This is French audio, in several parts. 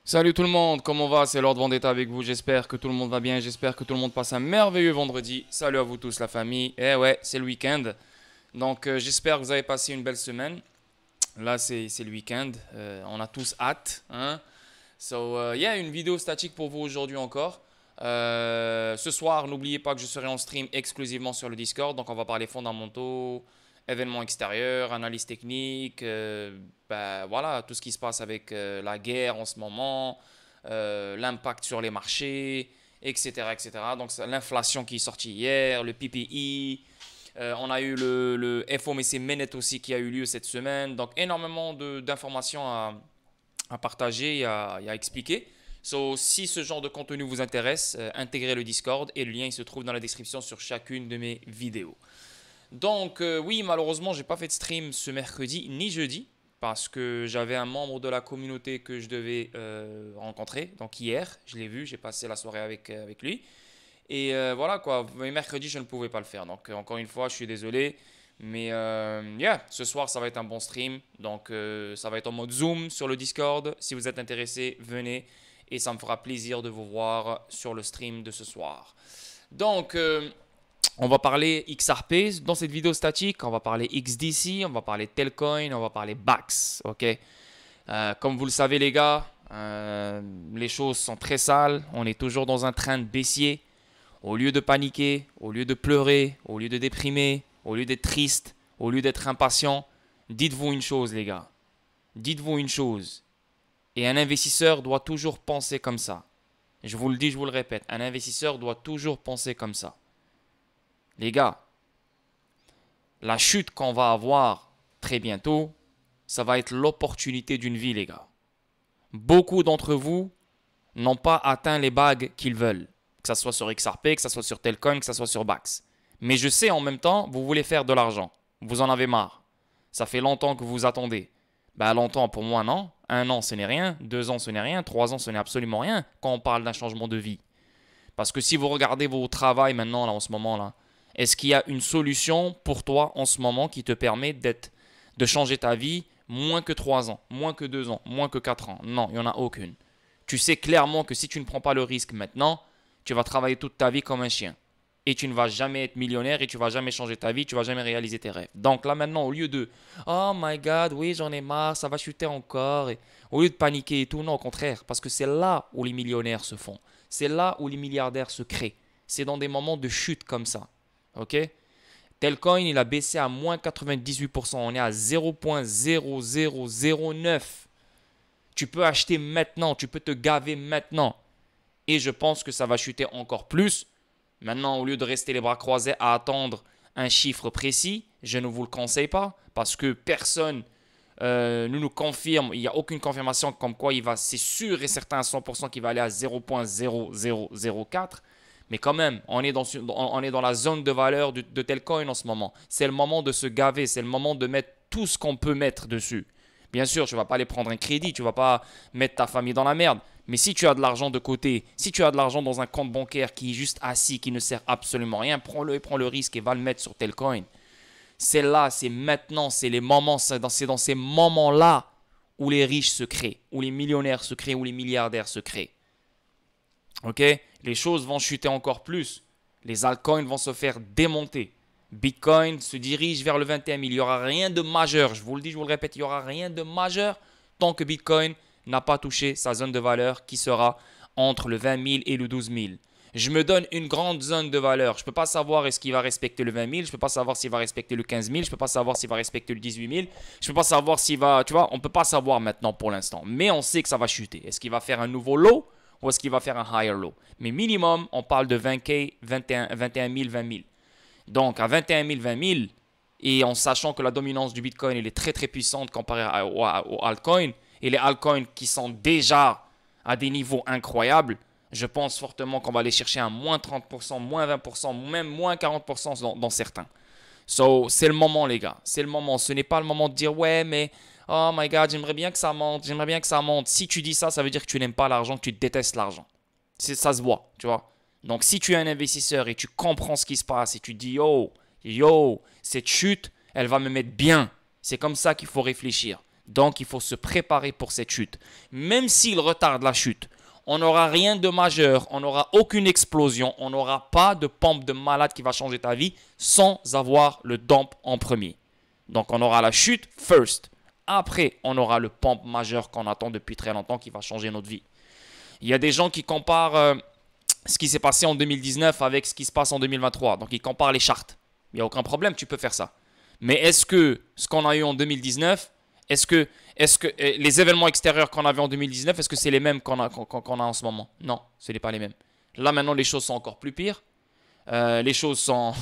Salut tout le monde, comment va? C'est Lord Vendetta avec vous. J'espère que tout le monde va bien. J'espère que tout le monde passe un merveilleux vendredi. Salut à vous tous, la famille. Eh ouais, c'est le week-end. Donc, j'espère que vous avez passé une belle semaine. Là, c'est le week-end. On a tous hâte. Hein? Yeah, une vidéo statique pour vous aujourd'hui encore. Ce soir, n'oubliez pas que je serai en stream exclusivement sur le Discord. Donc, on va parler fondamentaux, événements extérieurs, analyse technique, voilà, tout ce qui se passe avec la guerre en ce moment, l'impact sur les marchés, etc. etc. Donc, l'inflation qui est sortie hier, le PPI. On a eu le FOMC Minute aussi qui a eu lieu cette semaine. Donc, énormément d'informations à partager et à expliquer. Si ce genre de contenu vous intéresse, intégrez le Discord et le lien il se trouve dans la description sur chacune de mes vidéos. Donc oui, malheureusement, j'ai pas fait de stream ce mercredi ni jeudi parce que j'avais un membre de la communauté que je devais rencontrer. Donc hier, je l'ai vu, j'ai passé la soirée avec lui. Et voilà quoi, mais mercredi, je ne pouvais pas le faire. Donc encore une fois, je suis désolé. Mais yeah, ce soir, ça va être un bon stream. Donc ça va être en mode Zoom sur le Discord. Si vous êtes intéressé, venez. Et ça me fera plaisir de vous voir sur le stream de ce soir. Donc, on va parler XRP dans cette vidéo statique. On va parler XDC, on va parler Telcoin, on va parler BAX. Ok. Comme vous le savez, les gars, les choses sont très sales. On est toujours dans un train de baissier. Au lieu de paniquer, au lieu de pleurer, au lieu de déprimer, au lieu d'être triste, au lieu d'être impatient, dites-vous une chose, les gars. Dites-vous une chose. Et un investisseur doit toujours penser comme ça. Je vous le dis, je vous le répète. Un investisseur doit toujours penser comme ça. Les gars, la chute qu'on va avoir très bientôt, ça va être l'opportunité d'une vie, les gars. Beaucoup d'entre vous n'ont pas atteint les bagues qu'ils veulent. Que ce soit sur XRP, que ce soit sur Telcoin, que ce soit sur BAX. Mais je sais en même temps, vous voulez faire de l'argent. Vous en avez marre. Ça fait longtemps que vous attendez. Ben longtemps pour moi, non. 1 an, ce n'est rien. 2 ans, ce n'est rien. 3 ans, ce n'est absolument rien quand on parle d'un changement de vie. Parce que si vous regardez vos travails maintenant, là, en ce moment, là, est-ce qu'il y a une solution pour toi en ce moment qui te permet de changer ta vie moins que 3 ans, moins que 2 ans, moins que 4 ans? Non, il n'y en a aucune. Tu sais clairement que si tu ne prends pas le risque maintenant, tu vas travailler toute ta vie comme un chien. Et tu ne vas jamais être millionnaire et tu ne vas jamais changer ta vie, tu ne vas jamais réaliser tes rêves. Donc là maintenant, au lieu de Oh my God, oui j'en ai marre, ça va chuter encore. Et au lieu de paniquer et tout, non au contraire. Parce que c'est là où les millionnaires se font. C'est là où les milliardaires se créent. C'est dans des moments de chute comme ça. Ok? Telcoin, il a baissé à moins 98%. On est à 0,0009. Tu peux acheter maintenant, tu peux te gaver maintenant. Et je pense que ça va chuter encore plus. Maintenant, au lieu de rester les bras croisés à attendre un chiffre précis, je ne vous le conseille pas parce que personne ne nous confirme, il n'y a aucune confirmation comme quoi c'est sûr et certain à 100% qu'il va aller à 0,0004. Mais quand même, on est dans la zone de valeur de Telcoin en ce moment. C'est le moment de se gaver, c'est le moment de mettre tout ce qu'on peut mettre dessus. Bien sûr, tu ne vas pas aller prendre un crédit, tu ne vas pas mettre ta famille dans la merde. Mais si tu as de l'argent de côté, si tu as de l'argent dans un compte bancaire qui est juste assis, qui ne sert absolument à rien, prends-le et prends le risque et va le mettre sur Telcoin. C'est là, c'est maintenant, c'est les moments, c'est dans ces moments-là où les riches se créent, où les millionnaires se créent, où les milliardaires se créent. Ok? Les choses vont chuter encore plus. Les altcoins vont se faire démonter. Bitcoin se dirige vers le 21 000. Il n'y aura rien de majeur. Je vous le dis, je vous le répète, il n'y aura rien de majeur tant que Bitcoin n'a pas touché sa zone de valeur qui sera entre le 20 000 et le 12 000. Je me donne une grande zone de valeur. Je ne peux pas savoir est-ce qu'il va respecter le 20 000. Je ne peux pas savoir s'il va respecter le 15 000. Je ne peux pas savoir s'il va respecter le 18 000. Je ne peux pas savoir s'il va... Tu vois, on ne peut pas savoir maintenant pour l'instant. Mais on sait que ça va chuter. Est-ce qu'il va faire un nouveau low ou est-ce qu'il va faire un higher low? Mais minimum, on parle de 20K, 21 000, 20 000. Donc, à 21 000, 20 000, et en sachant que la dominance du Bitcoin elle est très très puissante comparée aux altcoins, et les altcoins qui sont déjà à des niveaux incroyables, je pense fortement qu'on va aller chercher un moins 30%, moins 20%, même moins 40% dans certains. C'est le moment, les gars. C'est le moment. Ce n'est pas le moment de dire ouais, mais oh my God, j'aimerais bien que ça monte. J'aimerais bien que ça monte. Si tu dis ça, ça veut dire que tu n'aimes pas l'argent, que tu détestes l'argent. Ça se voit, tu vois. Donc, si tu es un investisseur et tu comprends ce qui se passe et tu dis yo, cette chute, elle va me mettre bien. C'est comme ça qu'il faut réfléchir. Donc, il faut se préparer pour cette chute. Même s'il retarde la chute, on n'aura rien de majeur, on n'aura aucune explosion, on n'aura pas de pompe de malade qui va changer ta vie sans avoir le dump en premier. Donc, on aura la chute first. Après, on aura le pump majeur qu'on attend depuis très longtemps qui va changer notre vie. Il y a des gens qui comparent ce qui s'est passé en 2019 avec ce qui se passe en 2023. Donc, ils comparent les charts. Il n'y a aucun problème, tu peux faire ça. Mais est-ce que ce qu'on a eu en 2019, est-ce que les événements extérieurs qu'on avait en 2019, est-ce que c'est les mêmes qu'on a en ce moment? Non, ce n'est pas les mêmes. Là, maintenant, les choses sont encore plus pires. Les choses sont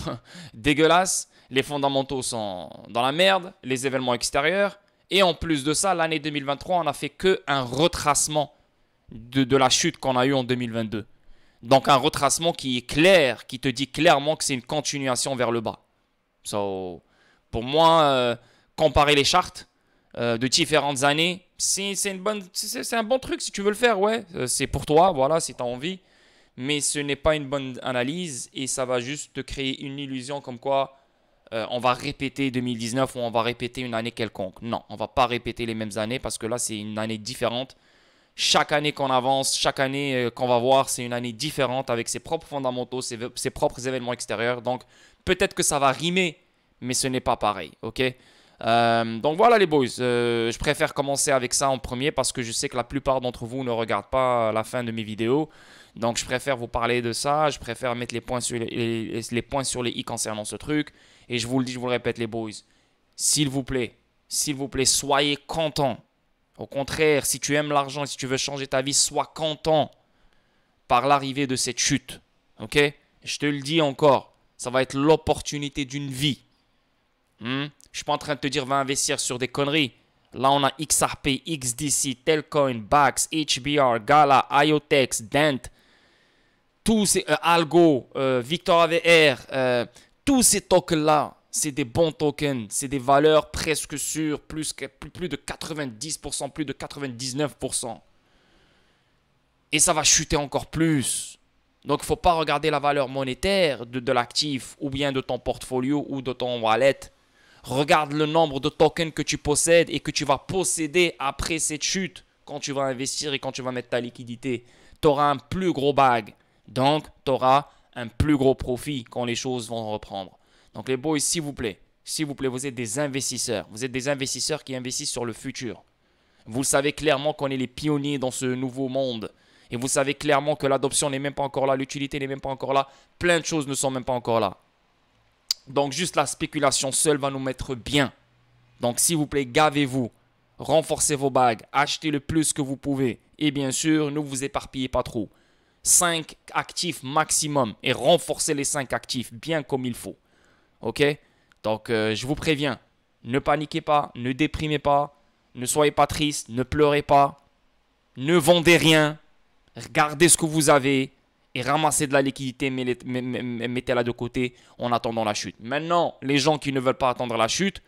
dégueulasses. Les fondamentaux sont dans la merde. Les événements extérieurs. Et en plus de ça, l'année 2023, on n'a fait qu'un retracement de la chute qu'on a eue en 2022. Donc, un retracement qui est clair, qui te dit clairement que c'est une continuation vers le bas. So, pour moi, comparer les charts de différentes années, c'est un bon truc si tu veux le faire, ouais. C'est pour toi, voilà, si tu as envie. Mais ce n'est pas une bonne analyse et ça va juste te créer une illusion comme quoi on va répéter 2019 ou on va répéter une année quelconque. Non, on ne va pas répéter les mêmes années parce que là, c'est une année différente. Chaque année qu'on avance, chaque année qu'on va voir, c'est une année différente avec ses propres fondamentaux, ses propres événements extérieurs. Donc, peut-être que ça va rimer, mais ce n'est pas pareil, ok? Donc voilà les boys, je préfère commencer avec ça en premier parce que je sais que la plupart d'entre vous ne regardent pas la fin de mes vidéos. Donc je préfère vous parler de ça, je préfère mettre les points sur les points sur les i concernant ce truc. Et je vous le dis, je vous le répète les boys, s'il vous plaît, soyez contents. Au contraire, si tu aimes l'argent et si tu veux changer ta vie, sois content par l'arrivée de cette chute. Ok? Je te le dis encore, ça va être l'opportunité d'une vie. Je ne suis pas en train de te dire va investir sur des conneries. Là, on a XRP, XDC, Telcoin, Bax, HBR, Gala, IoTex, Dent, tous ces Algo, Victor AVR, tous ces tokens-là, c'est des bons tokens. C'est des valeurs presque sûres, plus de 90%, plus de 99%. Et ça va chuter encore plus. Donc, il ne faut pas regarder la valeur monétaire de l'actif ou bien de ton portfolio ou de ton wallet. Regarde le nombre de tokens que tu possèdes et que tu vas posséder après cette chute quand tu vas investir et quand tu vas mettre ta liquidité. Tu auras un plus gros bag. Donc, tu auras un plus gros profit quand les choses vont reprendre. Donc, les boys, s'il vous plaît, vous êtes des investisseurs. Vous êtes des investisseurs qui investissent sur le futur. Vous savez clairement qu'on est les pionniers dans ce nouveau monde. Et vous savez clairement que l'adoption n'est même pas encore là, l'utilité n'est même pas encore là. Plein de choses ne sont même pas encore là. Donc, juste la spéculation seule va nous mettre bien. Donc, s'il vous plaît, gavez-vous. Renforcez vos bagues. Achetez le plus que vous pouvez. Et bien sûr, ne vous éparpillez pas trop. 5 actifs maximum. Et renforcez les 5 actifs bien comme il faut. Ok? Donc, je vous préviens. Ne paniquez pas. Ne déprimez pas. Ne soyez pas triste. Ne pleurez pas. Ne vendez rien. Regardez ce que vous avez. Et ramassez de la liquidité, mettez-la de côté en attendant la chute. Maintenant, les gens qui ne veulent pas attendre la chute,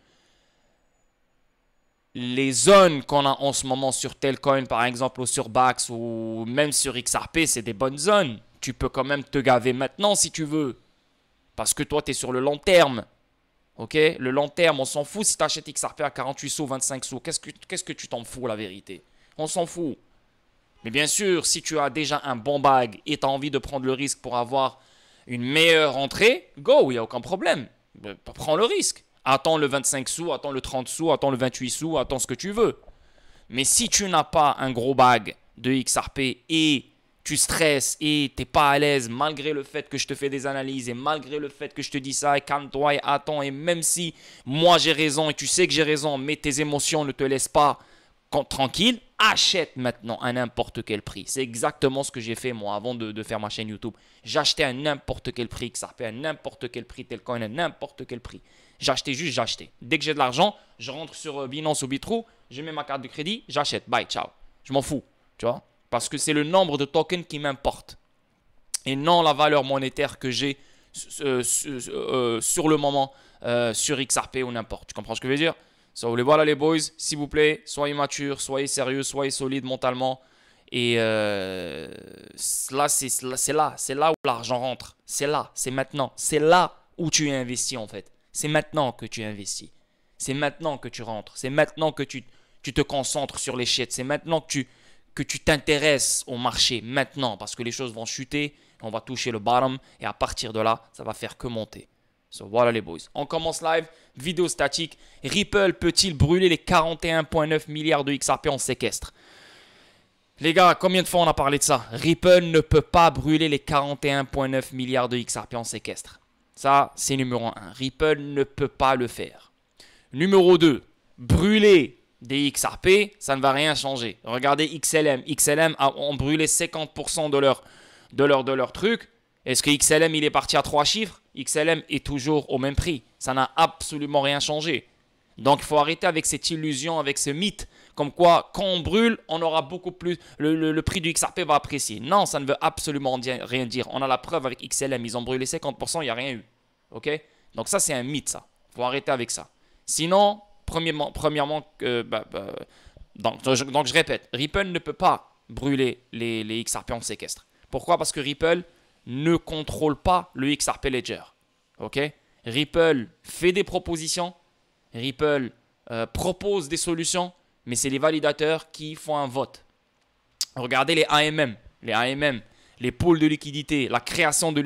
les zones qu'on a en ce moment sur Telcoin, par exemple, ou sur Bax, ou même sur XRP, c'est des bonnes zones. Tu peux quand même te gaver maintenant si tu veux. Parce que toi, tu es sur le long terme. Ok? Le long terme, on s'en fout si tu achètes XRP à 48 sous, 25 sous. Qu'est-ce que tu t'en fous, la vérité? On s'en fout. Mais bien sûr, si tu as déjà un bon bag et tu as envie de prendre le risque pour avoir une meilleure entrée, go, il n'y a aucun problème. Prends le risque. Attends le 25 sous, attends le 30 sous, attends le 28 sous, attends ce que tu veux. Mais si tu n'as pas un gros bag de XRP et tu stresses et tu n'es pas à l'aise malgré le fait que je te fais des analyses et malgré le fait que je te dis ça et calme-toi et attends et même si moi j'ai raison et tu sais que j'ai raison mais tes émotions ne te laissent pas tranquille, achète maintenant à n'importe quel prix. C'est exactement ce que j'ai fait moi avant de faire ma chaîne YouTube. J'achetais à n'importe quel prix XRP, à n'importe quel prix Telcoin, à n'importe quel prix. J'achetais. Dès que j'ai de l'argent, je rentre sur Binance ou Bitrou, je mets ma carte de crédit, j'achète. Bye, ciao. Je m'en fous, tu vois. Parce que c'est le nombre de tokens qui m'importe. Et non la valeur monétaire que j'ai sur le moment sur XRP ou n'importe. Tu comprends ce que je veux dire? So, voilà les boys, s'il vous plaît, soyez matures, soyez sérieux, soyez solides mentalement. Et là, c'est là où l'argent rentre. C'est là, c'est maintenant. C'est là où tu investis en fait. C'est maintenant que tu investis. C'est maintenant que tu rentres. C'est maintenant que tu tu te concentres sur les shit. C'est maintenant que tu t'intéresses au marché. Maintenant, parce que les choses vont chuter. On va toucher le bottom. Et à partir de là, ça va faire que monter. So, voilà les boys. On commence live. Vidéo statique. Ripple peut-il brûler les 41,9 milliards de XRP en séquestre? Les gars, combien de fois on a parlé de ça? Ripple ne peut pas brûler les 41,9 milliards de XRP en séquestre. Ça, c'est numéro 1. Ripple ne peut pas le faire. Numéro 2. Brûler des XRP, ça ne va rien changer. Regardez XLM. XLM ont brûlé 50% de leur truc. Est-ce que XLM, il est parti à 3 chiffres? XLM est toujours au même prix. Ça n'a absolument rien changé. Donc, il faut arrêter avec cette illusion, avec ce mythe, comme quoi, quand on brûle, on aura beaucoup plus, le prix du XRP va apprécier. Non, ça ne veut absolument rien dire. On a la preuve avec XLM, ils ont brûlé 50%, il n'y a rien eu. Ok? Donc ça, c'est un mythe, ça. Il faut arrêter avec ça. Sinon, premièrement, donc, je répète, Ripple ne peut pas brûler les XRP en séquestre. Pourquoi? Parce que Ripple ne contrôle pas le XRP Ledger. Ok? Ripple fait des propositions. Ripple propose des solutions, mais c'est les validateurs qui font un vote. Regardez les AMM, les pools de liquidité, la création de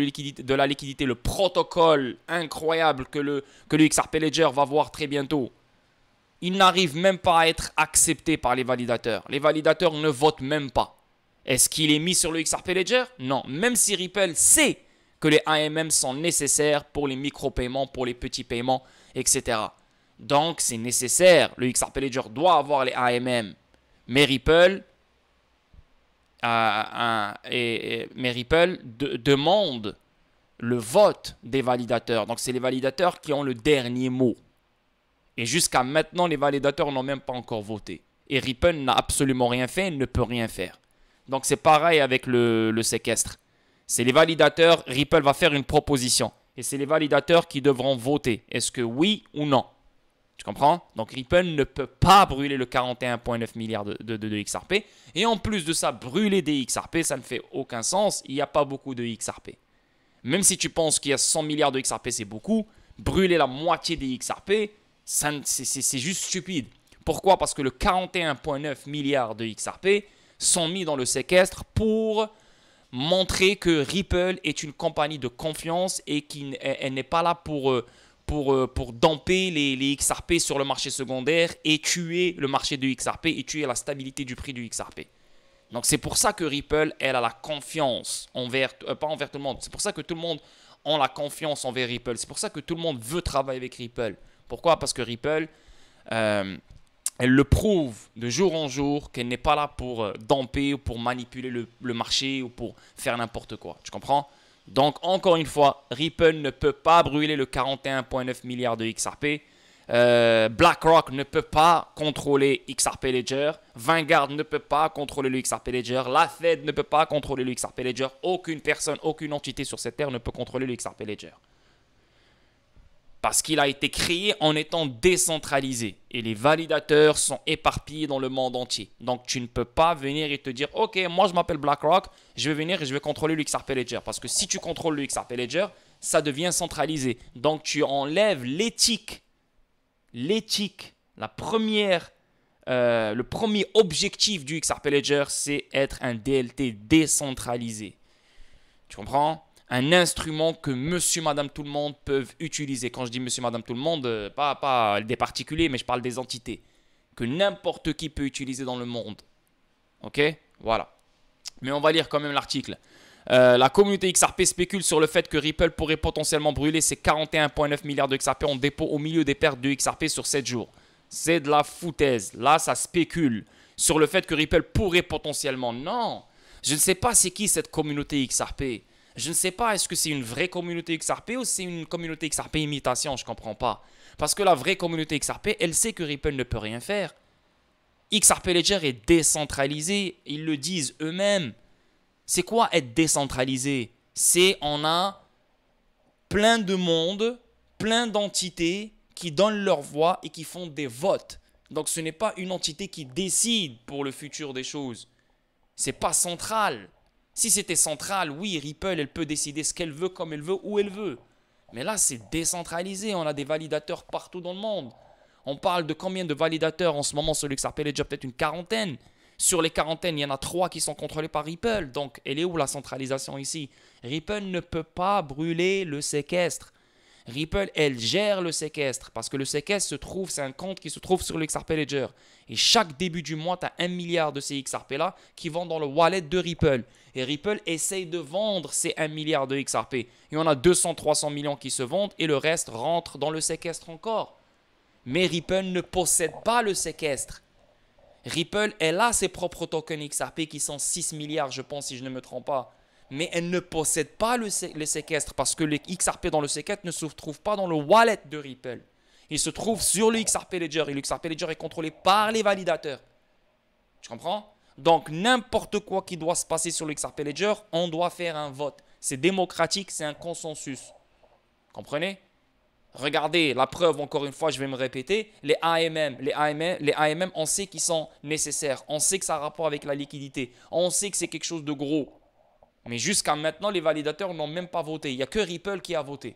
la liquidité, le protocole incroyable que le XRP Ledger va voir très bientôt. Il n'arrive même pas à être accepté par les validateurs. Les validateurs ne votent même pas. Est-ce qu'il est mis sur le XRP Ledger? Non, même si Ripple sait que les AMM sont nécessaires pour les micro-paiements, pour les petits paiements, etc. Donc, c'est nécessaire. Le XRP Ledger doit avoir les AMM. Mais Ripple, demande le vote des validateurs. Donc, c'est les validateurs qui ont le dernier mot. Et jusqu'à maintenant, les validateurs n'ont même pas encore voté. Et Ripple n'a absolument rien fait, ne peut rien faire. Donc, c'est pareil avec le séquestre. C'est les validateurs, Ripple va faire une proposition. Et c'est les validateurs qui devront voter. Est-ce que oui ou non? Tu comprends? Donc, Ripple ne peut pas brûler le 41,9 milliards de XRP. Et en plus de ça, brûler des XRP, ça ne fait aucun sens. Il n'y a pas beaucoup de XRP. Même si tu penses qu'il y a 100 milliards de XRP, c'est beaucoup. Brûler la moitié des XRP, c'est juste stupide. Pourquoi? Parce que le 41,9 milliards de XRP sont mis dans le séquestre pour montrer que Ripple est une compagnie de confiance et qu'elle n'est pas là pour domper les XRP sur le marché secondaire et tuer le marché du XRP et tuer la stabilité du prix du XRP. Donc, c'est pour ça que Ripple, elle a la confiance pas envers tout le monde. C'est pour ça que tout le monde a la confiance envers Ripple. C'est pour ça que tout le monde veut travailler avec Ripple. Pourquoi? Parce que Ripple, elle le prouve de jour en jour qu'elle n'est pas là pour domper ou pour manipuler le marché ou pour faire n'importe quoi. Tu comprends? Donc, encore une fois, Ripple ne peut pas brûler le 41,9 milliards de XRP. BlackRock ne peut pas contrôler XRP Ledger. Vanguard ne peut pas contrôler le XRP Ledger. La Fed ne peut pas contrôler le XRP Ledger. Aucune personne, aucune entité sur cette terre ne peut contrôler le XRP Ledger. Parce qu'il a été créé en étant décentralisé. Et les validateurs sont éparpillés dans le monde entier. Donc, tu ne peux pas venir et te dire « Ok, moi je m'appelle BlackRock, je vais venir et je vais contrôler le XRP Ledger. » Parce que si tu contrôles le XRP Ledger, ça devient centralisé. Donc, tu enlèves l'éthique. L'éthique, le premier objectif du XRP Ledger, c'est être un DLT décentralisé. Tu comprends? Un instrument que monsieur, madame, tout le monde peuvent utiliser. Quand je dis monsieur, madame, tout le monde, pas des particuliers, mais je parle des entités. Que n'importe qui peut utiliser dans le monde. Ok? Voilà. Mais on va lire quand même l'article. La communauté XRP spécule sur le fait que Ripple pourrait potentiellement brûler ses 41,9 milliards de XRP en dépôt au milieu des pertes de XRP sur 7 jours. C'est de la foutaise. Là, ça spécule sur le fait que Ripple pourrait potentiellement. Non, je ne sais pas c'est qui cette communauté XRP. Je ne sais pas, est-ce que c'est une vraie communauté XRP ou c'est une communauté XRP imitation, je ne comprends pas. Parce que la vraie communauté XRP, elle sait que Ripple ne peut rien faire. XRP Ledger est décentralisé, ils le disent eux-mêmes. C'est quoi être décentralisé? C'est on a plein de monde, plein d'entités qui donnent leur voix et qui font des votes. Donc ce n'est pas une entité qui décide pour le futur des choses. C'est pas central. Si c'était central, oui, Ripple, elle peut décider ce qu'elle veut, comme elle veut, où elle veut. Mais là, c'est décentralisé. On a des validateurs partout dans le monde. On parle de combien de validateurs en ce moment sur l'XRP Ledger? Peut-être une quarantaine. Sur les quarantaines, il y en a 3 qui sont contrôlés par Ripple. Donc, elle est où la centralisation ici? Ripple ne peut pas brûler le séquestre. Ripple, elle gère le séquestre parce que le séquestre se trouve, c'est un compte qui se trouve sur le XRP Ledger. Et chaque début du mois, tu as 1 milliard de ces XRP-là qui vont dans le wallet de Ripple. Et Ripple essaye de vendre ces 1 milliard de XRP. Il y en a 200-300 millions qui se vendent et le reste rentre dans le séquestre encore. Mais Ripple ne possède pas le séquestre. Ripple, elle a ses propres tokens XRP qui sont 6 milliards, je pense, si je ne me trompe pas. Mais elle ne possède pas le séquestre parce que les XRP dans le séquestre ne se trouvent pas dans le wallet de Ripple. Ils se trouvent sur le XRP Ledger et le XRP Ledger est contrôlé par les validateurs. Tu comprends? Donc, n'importe quoi qui doit se passer sur le XRP Ledger, on doit faire un vote. C'est démocratique, c'est un consensus. Comprenez? Regardez, la preuve, encore une fois, je vais me répéter, les AMM, on sait qu'ils sont nécessaires. On sait que ça a rapport avec la liquidité. On sait que c'est quelque chose de gros. Mais jusqu'à maintenant, les validateurs n'ont même pas voté. Il n'y a que Ripple qui a voté.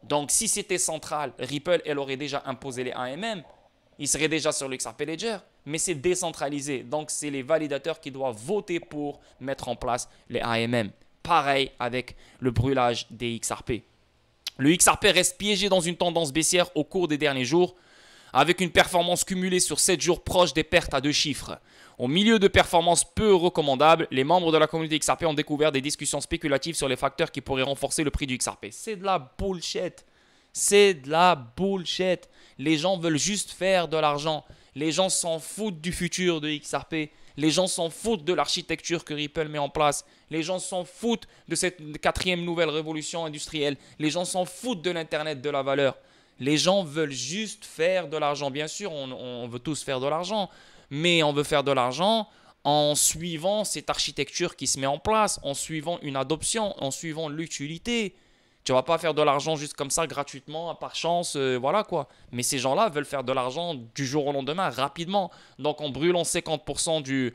Donc, si c'était central, Ripple, elle aurait déjà imposé les AMM. Il serait déjà sur le XRP Ledger. Mais c'est décentralisé. Donc, c'est les validateurs qui doivent voter pour mettre en place les AMM. Pareil avec le brûlage des XRP. Le XRP reste piégé dans une tendance baissière au cours des derniers jours, avec une performance cumulée sur 7 jours proche des pertes à 2 chiffres. Au milieu de performances peu recommandables, les membres de la communauté XRP ont découvert des discussions spéculatives sur les facteurs qui pourraient renforcer le prix du XRP. C'est de la bullshit. C'est de la bullshit. Les gens veulent juste faire de l'argent. Les gens s'en foutent du futur de XRP. Les gens s'en foutent de l'architecture que Ripple met en place. Les gens s'en foutent de cette 4e nouvelle révolution industrielle. Les gens s'en foutent de l'Internet de la valeur. Les gens veulent juste faire de l'argent. Bien sûr, on veut tous faire de l'argent. Mais on veut faire de l'argent en suivant cette architecture qui se met en place, en suivant une adoption, en suivant l'utilité. Tu ne vas pas faire de l'argent juste comme ça, gratuitement, par chance, voilà quoi. Mais ces gens-là veulent faire de l'argent du jour au lendemain, rapidement. Donc, en brûlant 50% du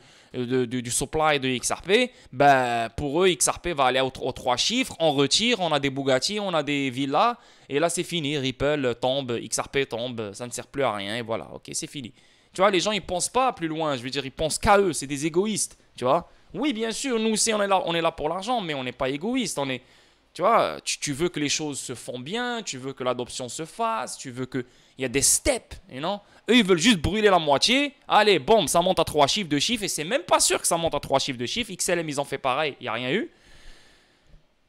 supply de XRP, ben, pour eux, XRP va aller aux 3 chiffres. On retire, on a des Bugatti, on a des villas. Et là, c'est fini. Ripple tombe, XRP tombe, ça ne sert plus à rien. Et voilà, ok, c'est fini. Tu vois, les gens, ils ne pensent pas plus loin. Je veux dire, ils pensent qu'à eux. C'est des égoïstes, tu vois. Oui, bien sûr, nous aussi, on est là pour l'argent, mais on n'est pas égoïste. Tu vois, tu veux que les choses se font bien, tu veux que l'adoption se fasse, tu veux qu'il y a des steps, you know? Eux, ils veulent juste brûler la moitié. Allez, boum, ça monte à 3 chiffres, 2 chiffres. Et c'est même pas sûr que ça monte à 3 chiffres, 2 chiffres. XLM, ils ont fait pareil, il n'y a rien eu.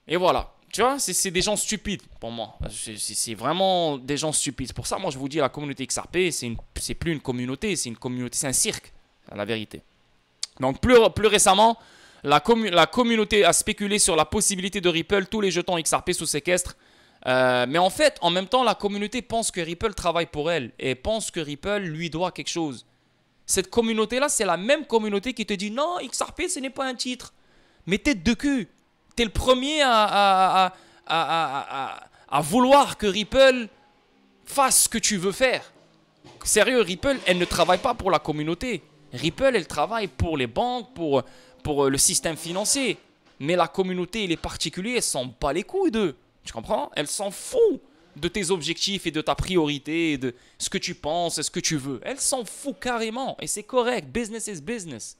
Et voilà. Tu vois, c'est des gens stupides pour moi. C'est vraiment des gens stupides. Pour ça, moi, je vous dis, la communauté XRP, c'est plus une communauté, c'est un cirque, à la vérité. Donc, plus récemment, la communauté a spéculé sur la possibilité de Ripple, tous les jetons XRP sous séquestre. Mais en fait, en même temps, la communauté pense que Ripple travaille pour elle et pense que Ripple lui doit quelque chose. Cette communauté-là, c'est la même communauté qui te dit non, XRP, ce n'est pas un titre. Mais tête de cul, tu es le premier à vouloir que Ripple fasse ce que tu veux faire. Sérieux, Ripple, elle ne travaille pas pour la communauté. Ripple, elle travaille pour les banques, pour le système financier. Mais la communauté et les particuliers, elles s'en bat les couilles d'eux. Tu comprends? Elle s'en fout de tes objectifs et de ta priorité, de ce que tu penses, ce que tu veux. Elle s'en fout carrément. Et c'est correct. Business is business.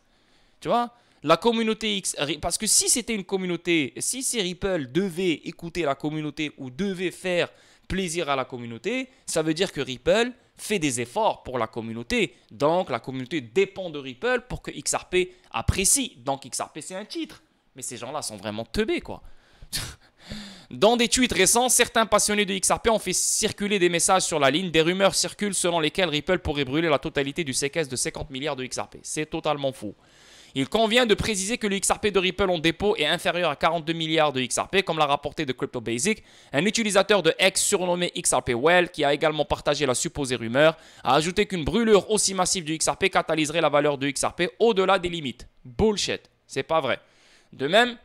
Tu vois? La communauté X, parce que si c'était une communauté, si Ripple devait écouter la communauté ou devait faire plaisir à la communauté, ça veut dire que Ripple fait des efforts pour la communauté. Donc, la communauté dépend de Ripple pour que XRP apprécie. Donc, XRP, c'est un titre. Mais ces gens-là sont vraiment teubés, quoi. Dans des tweets récents, certains passionnés de XRP ont fait circuler des messages sur la ligne. Des rumeurs circulent selon lesquelles Ripple pourrait brûler la totalité du séquestre de 50 milliards de XRP. C'est totalement faux. Il convient de préciser que le XRP de Ripple en dépôt est inférieur à 42 milliards de XRP, comme l'a rapporté de Crypto Basic. Un utilisateur de X surnommé XRP Well, qui a également partagé la supposée rumeur, a ajouté qu'une brûlure aussi massive du XRP catalyserait la valeur de XRP au-delà des limites. Bullshit, c'est pas vrai. De même,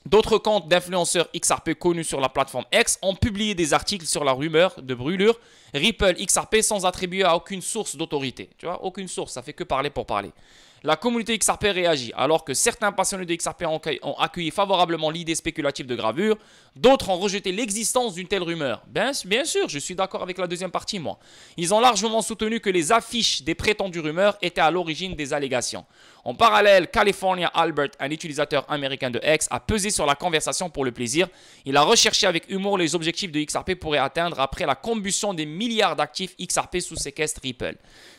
d'autres comptes d'influenceurs XRP connus sur la plateforme X ont publié des articles sur la rumeur de brûlure Ripple XRP sans attribuer à aucune source d'autorité. Tu vois, aucune source, ça fait que parler pour parler. la communauté XRP réagit, alors que certains passionnés de XRP ont accueilli favorablement l'idée spéculative de gravure, d'autres ont rejeté l'existence d'une telle rumeur. Bien sûr, je suis d'accord avec la deuxième partie, moi. Ils ont largement soutenu que les affiches des prétendues rumeurs étaient à l'origine des allégations. En parallèle, California Albert, un utilisateur américain de X, a pesé sur la conversation pour le plaisir. Il a recherché avec humour les objectifs de XRP pourraient atteindre après la combustion des milliards d'actifs XRP sous séquestre Ripple.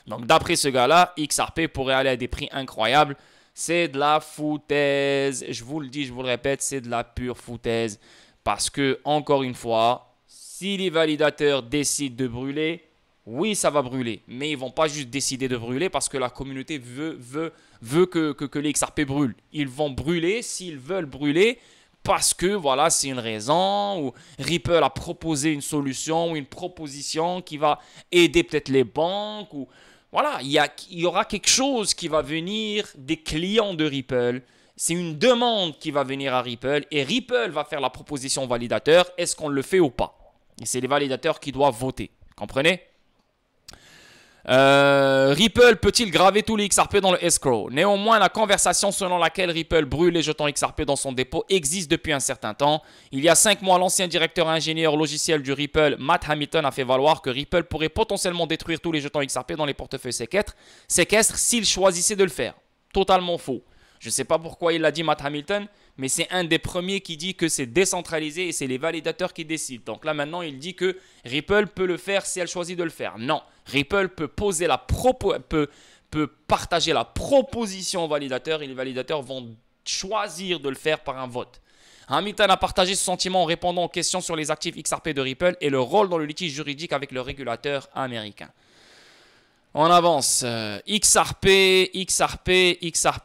Donc d'après ce gars-là, XRP pourrait aller à des prix incroyables. C'est de la foutaise. Je vous le dis, je vous le répète, c'est de la pure foutaise. Parce que, encore une fois, si les validateurs décident de brûler, oui, ça va brûler. Mais ils ne vont pas juste décider de brûler parce que la communauté veut que les XRP brûlent. Ils vont brûler s'ils veulent brûler parce que, voilà, c'est une raison. Ou Ripple a proposé une solution ou une proposition qui va aider peut-être les banques. Ou voilà, il y aura quelque chose qui va venir des clients de Ripple. C'est une demande qui va venir à Ripple et Ripple va faire la proposition au validateur. Est-ce qu'on le fait ou pas? Et c'est les validateurs qui doivent voter. Comprenez? Ripple peut-il graver tous les XRP dans le escrow? Néanmoins, la conversation selon laquelle Ripple brûle les jetons XRP dans son dépôt existe depuis un certain temps. Il y a 5 mois, l'ancien directeur ingénieur logiciel du Ripple, Matt Hamilton, a fait valoir que Ripple pourrait potentiellement détruire tous les jetons XRP dans les portefeuilles séquestres s'il choisissait de le faire. Totalement faux. Je ne sais pas pourquoi il l'a dit, Matt Hamilton, mais c'est un des premiers qui dit que c'est décentralisé et c'est les validateurs qui décident. Donc là, maintenant, il dit que Ripple peut le faire si elle choisit de le faire. Non, Ripple peut partager la proposition aux validateurs et les validateurs vont choisir de le faire par un vote. Hamilton a partagé ce sentiment en répondant aux questions sur les actifs XRP de Ripple et le rôle dans le litige juridique avec le régulateur américain. On avance. XRP.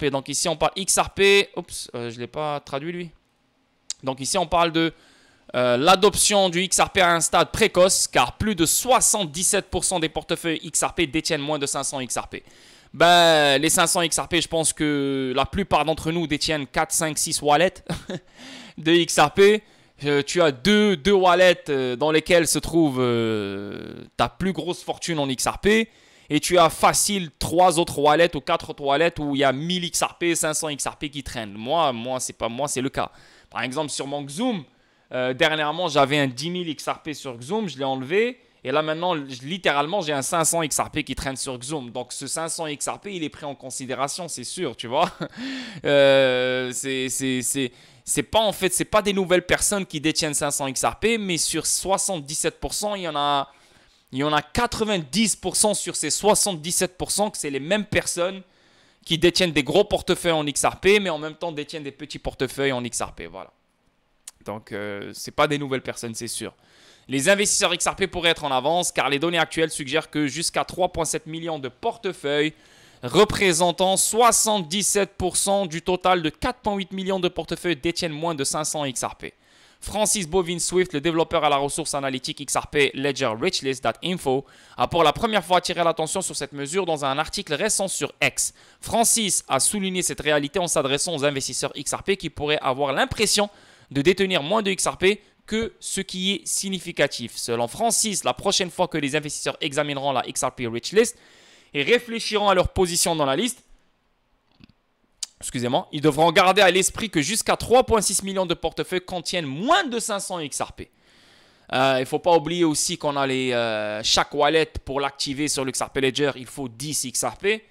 Donc ici, on parle XRP. Oups, je ne l'ai pas traduit lui. Donc ici, on parle de l'adoption du XRP à un stade précoce, car plus de 77% des portefeuilles XRP détiennent moins de 500 XRP. Ben, les 500 XRP, je pense que la plupart d'entre nous détiennent 4, 5, 6 wallets de XRP. Tu as deux wallets dans lesquels se trouve ta plus grosse fortune en XRP. Et tu as facile 3 autres wallets ou 4 autres wallets où il y a 1000 XRP, 500 XRP qui traînent. Moi, c'est le cas. Par exemple, sur mon Xoom, dernièrement, j'avais un 10 000 XRP sur Xoom, je l'ai enlevé. Et là, maintenant, littéralement, j'ai un 500 XRP qui traîne sur Xoom. Donc, ce 500 XRP, il est pris en considération, c'est sûr, tu vois. C'est pas, en fait, c'est pas des nouvelles personnes qui détiennent 500 XRP, mais sur 77%, il y en a 90% sur ces 77% que c'est les mêmes personnes qui détiennent des gros portefeuilles en XRP, mais en même temps détiennent des petits portefeuilles en XRP. Voilà. Donc, ce n'est pas des nouvelles personnes, c'est sûr. Les investisseurs XRP pourraient être en avance car les données actuelles suggèrent que jusqu'à 3,7 millions de portefeuilles représentant 77% du total de 4,8 millions de portefeuilles détiennent moins de 500 XRP. Francis Bovin Swift, le développeur à la ressource analytique XRP Ledger Richlist.info, a pour la première fois attiré l'attention sur cette mesure dans un article récent sur X. Francis a souligné cette réalité en s'adressant aux investisseurs XRP qui pourraient avoir l'impression de détenir moins de XRP que ce qui est significatif. Selon Francis, la prochaine fois que les investisseurs examineront la XRP Richlist et réfléchiront à leur position dans la liste, ils devront garder à l'esprit que jusqu'à 3,6 millions de portefeuilles contiennent moins de 500 XRP. Il ne faut pas oublier aussi qu'on a chaque wallet pour l'activer sur le XRP Ledger, il faut 10 XRP.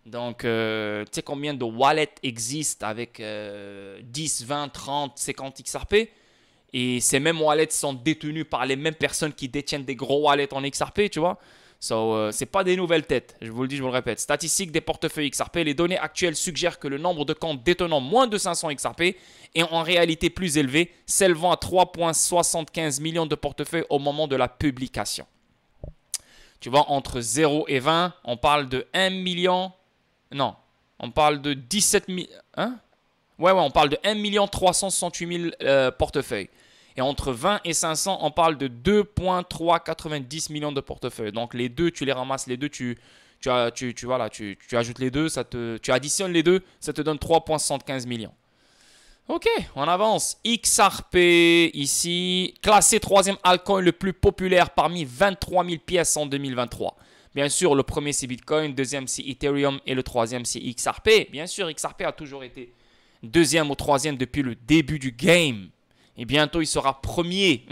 Donc, tu sais combien de wallets existent avec 10, 20, 30, 50 XRP? Et ces mêmes wallets sont détenus par les mêmes personnes qui détiennent des gros wallets en XRP, tu vois. Ce n'est pas des nouvelles têtes, je vous le dis, je vous le répète. Statistiques des portefeuilles XRP, les données actuelles suggèrent que le nombre de comptes détenant moins de 500 XRP est en réalité plus élevé, s'élevant à 3,75 millions de portefeuilles au moment de la publication. Tu vois, entre 0 et 20, on parle de 1 million... Non, on parle de 17 000... Hein? Ouais, on parle de 1 368 000 portefeuilles. Et entre 20 et 500, on parle de 2,390 millions de portefeuilles. Donc les deux, tu les ramasses, les deux, tu ajoutes les deux, tu additionnes les deux, ça te donne 3,75 millions. Ok, on avance. XRP ici, classé 3e altcoin le plus populaire parmi 23 000 pièces en 2023. Bien sûr, le premier c'est Bitcoin, deuxième c'est Ethereum et le troisième c'est XRP. Bien sûr, XRP a toujours été deuxième ou troisième depuis le début du game. Et bientôt, il sera premier.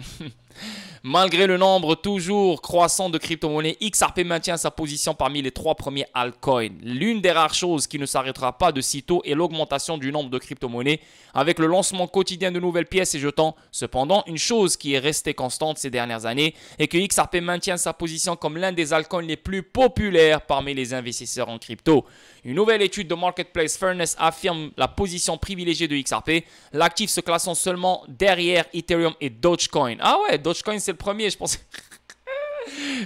Malgré le nombre toujours croissant de crypto-monnaies, XRP maintient sa position parmi les 3 premiers altcoins. L'une des rares choses qui ne s'arrêtera pas de sitôt est l'augmentation du nombre de crypto-monnaies avec le lancement quotidien de nouvelles pièces et jetons. Cependant, une chose qui est restée constante ces dernières années est que XRP maintient sa position comme l'un des altcoins les plus populaires parmi les investisseurs en crypto. Une nouvelle étude de Marketplace Fairness affirme la position privilégiée de XRP, l'actif se classant seulement derrière Ethereum et Dogecoin. Ah ouais, Dogecoin c'est le premier, je pensais...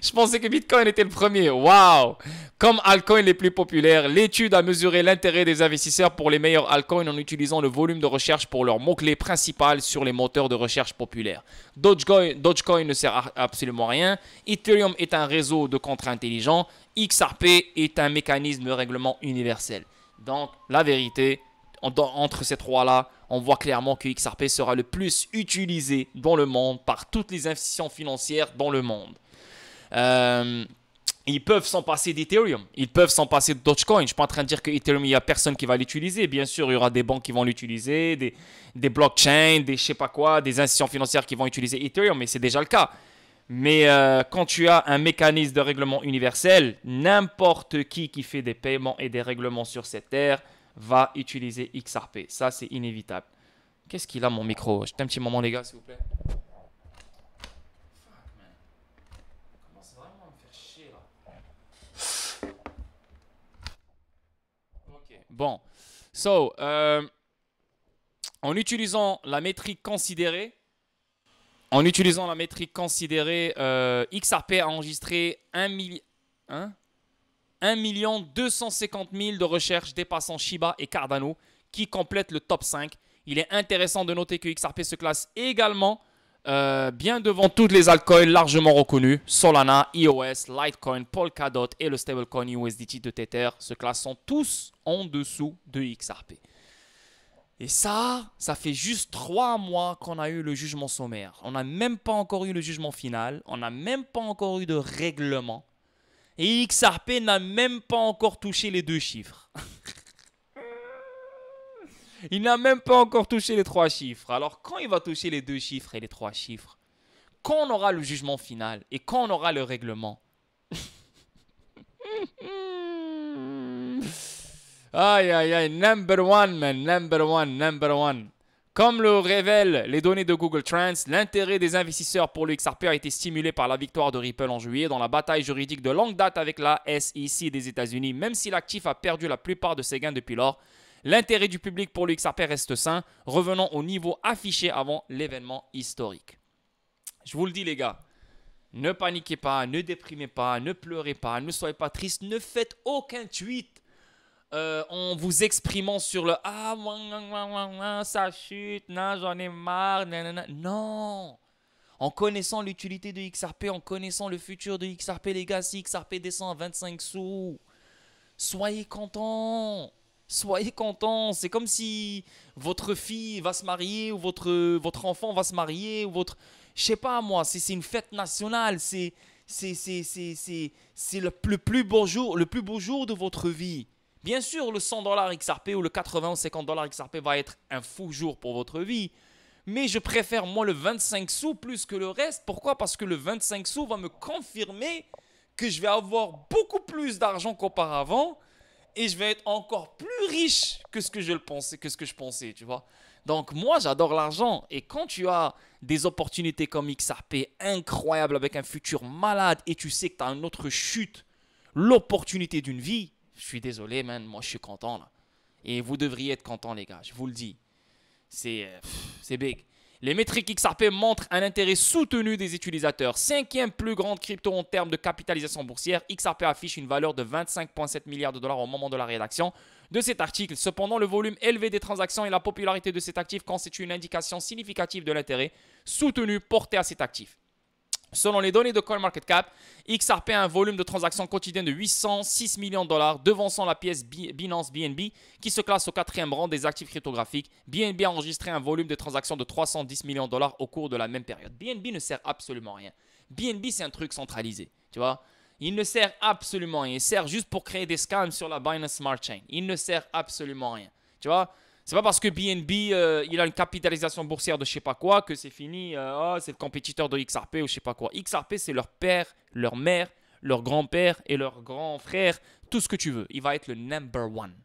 Je pensais que Bitcoin était le premier. Waouh! Comme altcoin les plus populaires, l'étude a mesuré l'intérêt des investisseurs pour les meilleurs altcoins en utilisant le volume de recherche pour leur mot-clé principal sur les moteurs de recherche populaires. Dogecoin ne sert à absolument rien. Ethereum est un réseau de contrats intelligents. XRP est un mécanisme de règlement universel. Donc, la vérité, entre ces trois-là, on voit clairement que XRP sera le plus utilisé dans le monde par toutes les institutions financières dans le monde. Ils peuvent s'en passer d'Ethereum, ils peuvent s'en passer de Dogecoin. Je ne suis pas en train de dire que Ethereum, il n'y a personne qui va l'utiliser. Bien sûr, il y aura des banques qui vont l'utiliser, des blockchains, des je sais pas quoi, des institutions financières qui vont utiliser Ethereum, mais c'est déjà le cas. Mais quand tu as un mécanisme de règlement universel, n'importe qui fait des paiements et des règlements sur cette terre va utiliser XRP. Ça, c'est inévitable. Qu'est-ce qu'il a mon micro? Juste un petit moment, les gars, s'il vous plaît. Bon, en utilisant la métrique considérée, XRP a enregistré 1 250 000 de recherches dépassant Shiba et Cardano qui complètent le top 5. Il est intéressant de noter que XRP se classe également bien devant toutes les altcoins largement reconnus, Solana, EOS, Litecoin, Polkadot et le stablecoin USDT de Tether se classant tous en dessous de XRP. Et ça fait juste 3 mois qu'on a eu le jugement sommaire. On n'a même pas encore eu le jugement final, on n'a même pas encore eu de règlement. Et XRP n'a même pas encore touché les 2 chiffres. Il n'a même pas encore touché les 3 chiffres. Alors, quand il va toucher les 2 chiffres et les 3 chiffres, quand on aura le jugement final et quand on aura le règlement, aïe, aïe, aïe, number one, man, number one, number one. Comme le révèlent les données de Google Trends, l'intérêt des investisseurs pour le XRP a été stimulé par la victoire de Ripple en juillet dans la bataille juridique de longue date avec la SEC des États-Unis. Même si l'actif a perdu la plupart de ses gains depuis lors, l'intérêt du public pour le XRP reste sain, revenant au niveau affiché avant l'événement historique. Je vous le dis les gars, ne paniquez pas, ne déprimez pas, ne pleurez pas, ne soyez pas tristes, ne faites aucun tweet en vous exprimant sur le « Ah, ça chute, non, j'en ai marre, nanana. » Non. En connaissant l'utilité de XRP, en connaissant le futur de XRP, les gars, si XRP descend à 25 sous, soyez contents. Soyez contents. C'est comme si votre fille va se marier ou votre enfant va se marier ou votre... Je sais pas moi, c'est une fête nationale. C'est le plus beau jour de votre vie. Bien sûr, le 100 $ XRP ou le 80 ou 50 $ XRP va être un fou jour pour votre vie. Mais je préfère moi le 25 sous plus que le reste. Pourquoi? Parce que le 25 sous va me confirmer que je vais avoir beaucoup plus d'argent qu'auparavant. Et je vais être encore plus riche que ce que je pensais, tu vois. Donc moi, j'adore l'argent. Et quand tu as des opportunités comme XRP incroyables avec un futur malade et tu sais que tu as une autre chute, l'opportunité d'une vie, je suis désolé, man, moi je suis content là. Et vous devriez être contents, les gars, je vous le dis. C'est big. Les métriques XRP montrent un intérêt soutenu des utilisateurs. 5e plus grande crypto en termes de capitalisation boursière, XRP affiche une valeur de 25,7 milliards de dollars au moment de la rédaction de cet article. Cependant, le volume élevé des transactions et la popularité de cet actif constituent une indication significative de l'intérêt soutenu porté à cet actif. Selon les données de CoinMarketCap, XRP a un volume de transactions quotidiennes de 806 millions de dollars, devançant la pièce Binance BNB, qui se classe au 4e rang des actifs cryptographiques. BNB a enregistré un volume de transactions de 310 millions de dollars au cours de la même période. BNB ne sert absolument à rien. BNB, c'est un truc centralisé, tu vois. Il ne sert absolument à rien. Il sert juste pour créer des scams sur la Binance Smart Chain. Il ne sert absolument à rien. Tu vois? C'est pas parce que BNB il a une capitalisation boursière de je sais pas quoi que c'est fini. Oh, c'est le compétiteur de XRP ou je sais pas quoi. XRP, c'est leur père, leur mère, leur grand-père et leur grand frère. Tout ce que tu veux. Il va être le number one.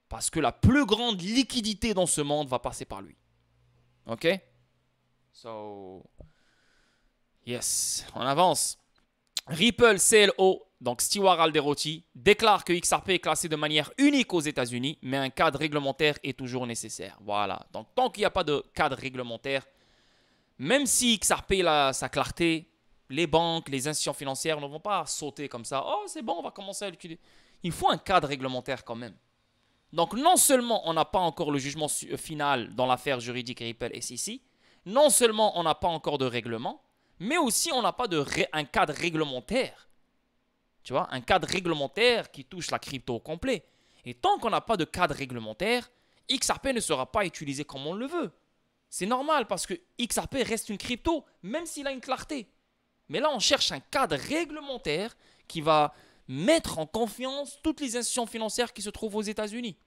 Parce que la plus grande liquidité dans ce monde va passer par lui. Ok? So, yes. On avance. Ripple CLO, donc Stewart Alderoty, déclare que XRP est classé de manière unique aux États-Unis, mais un cadre réglementaire est toujours nécessaire. Voilà. Donc, tant qu'il n'y a pas de cadre réglementaire, même si XRP a sa clarté, les banques, les institutions financières ne vont pas sauter comme ça. Oh, c'est bon, on va commencer à l'utiliser. Il faut un cadre réglementaire quand même. Donc, non seulement on n'a pas encore le jugement final dans l'affaire juridique Ripple SEC, non seulement on n'a pas encore de règlement, mais aussi on n'a pas un cadre réglementaire. Tu vois, un cadre réglementaire qui touche la crypto au complet. Et tant qu'on n'a pas de cadre réglementaire, XRP ne sera pas utilisé comme on le veut. C'est normal parce que XRP reste une crypto, même s'il a une clarté. Mais là, on cherche un cadre réglementaire qui va mettre en confiance toutes les institutions financières qui se trouvent aux États-Unis.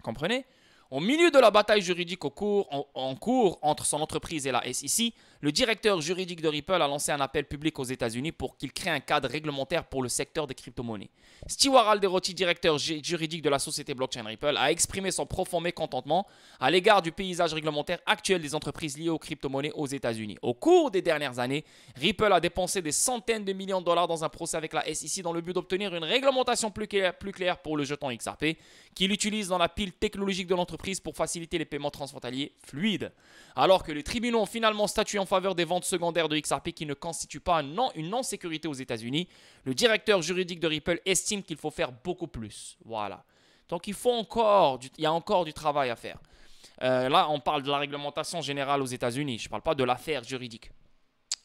Comprenez? Au milieu de la bataille juridique en cours entre son entreprise et la SEC, le directeur juridique de Ripple a lancé un appel public aux États-Unis pour qu'il crée un cadre réglementaire pour le secteur des crypto-monnaies. Stewart Alderoty, directeur juridique de la société blockchain Ripple, a exprimé son profond mécontentement à l'égard du paysage réglementaire actuel des entreprises liées aux crypto-monnaies aux États-Unis. Au cours des dernières années, Ripple a dépensé des centaines de millions de dollars dans un procès avec la SEC dans le but d'obtenir une réglementation plus claire pour le jeton XRP, qu'il utilise dans la pile technologique de l'entreprise pour faciliter les paiements transfrontaliers fluides. Alors que les tribunaux ont finalement statué en faveur des ventes secondaires de XRP qui ne constituent pas une non-sécurité aux États-Unis, le directeur juridique de Ripple estime qu'il faut faire beaucoup plus. Voilà. Donc il y a encore du travail à faire. Là, on parle de la réglementation générale aux États-Unis. Je ne parle pas de l'affaire juridique.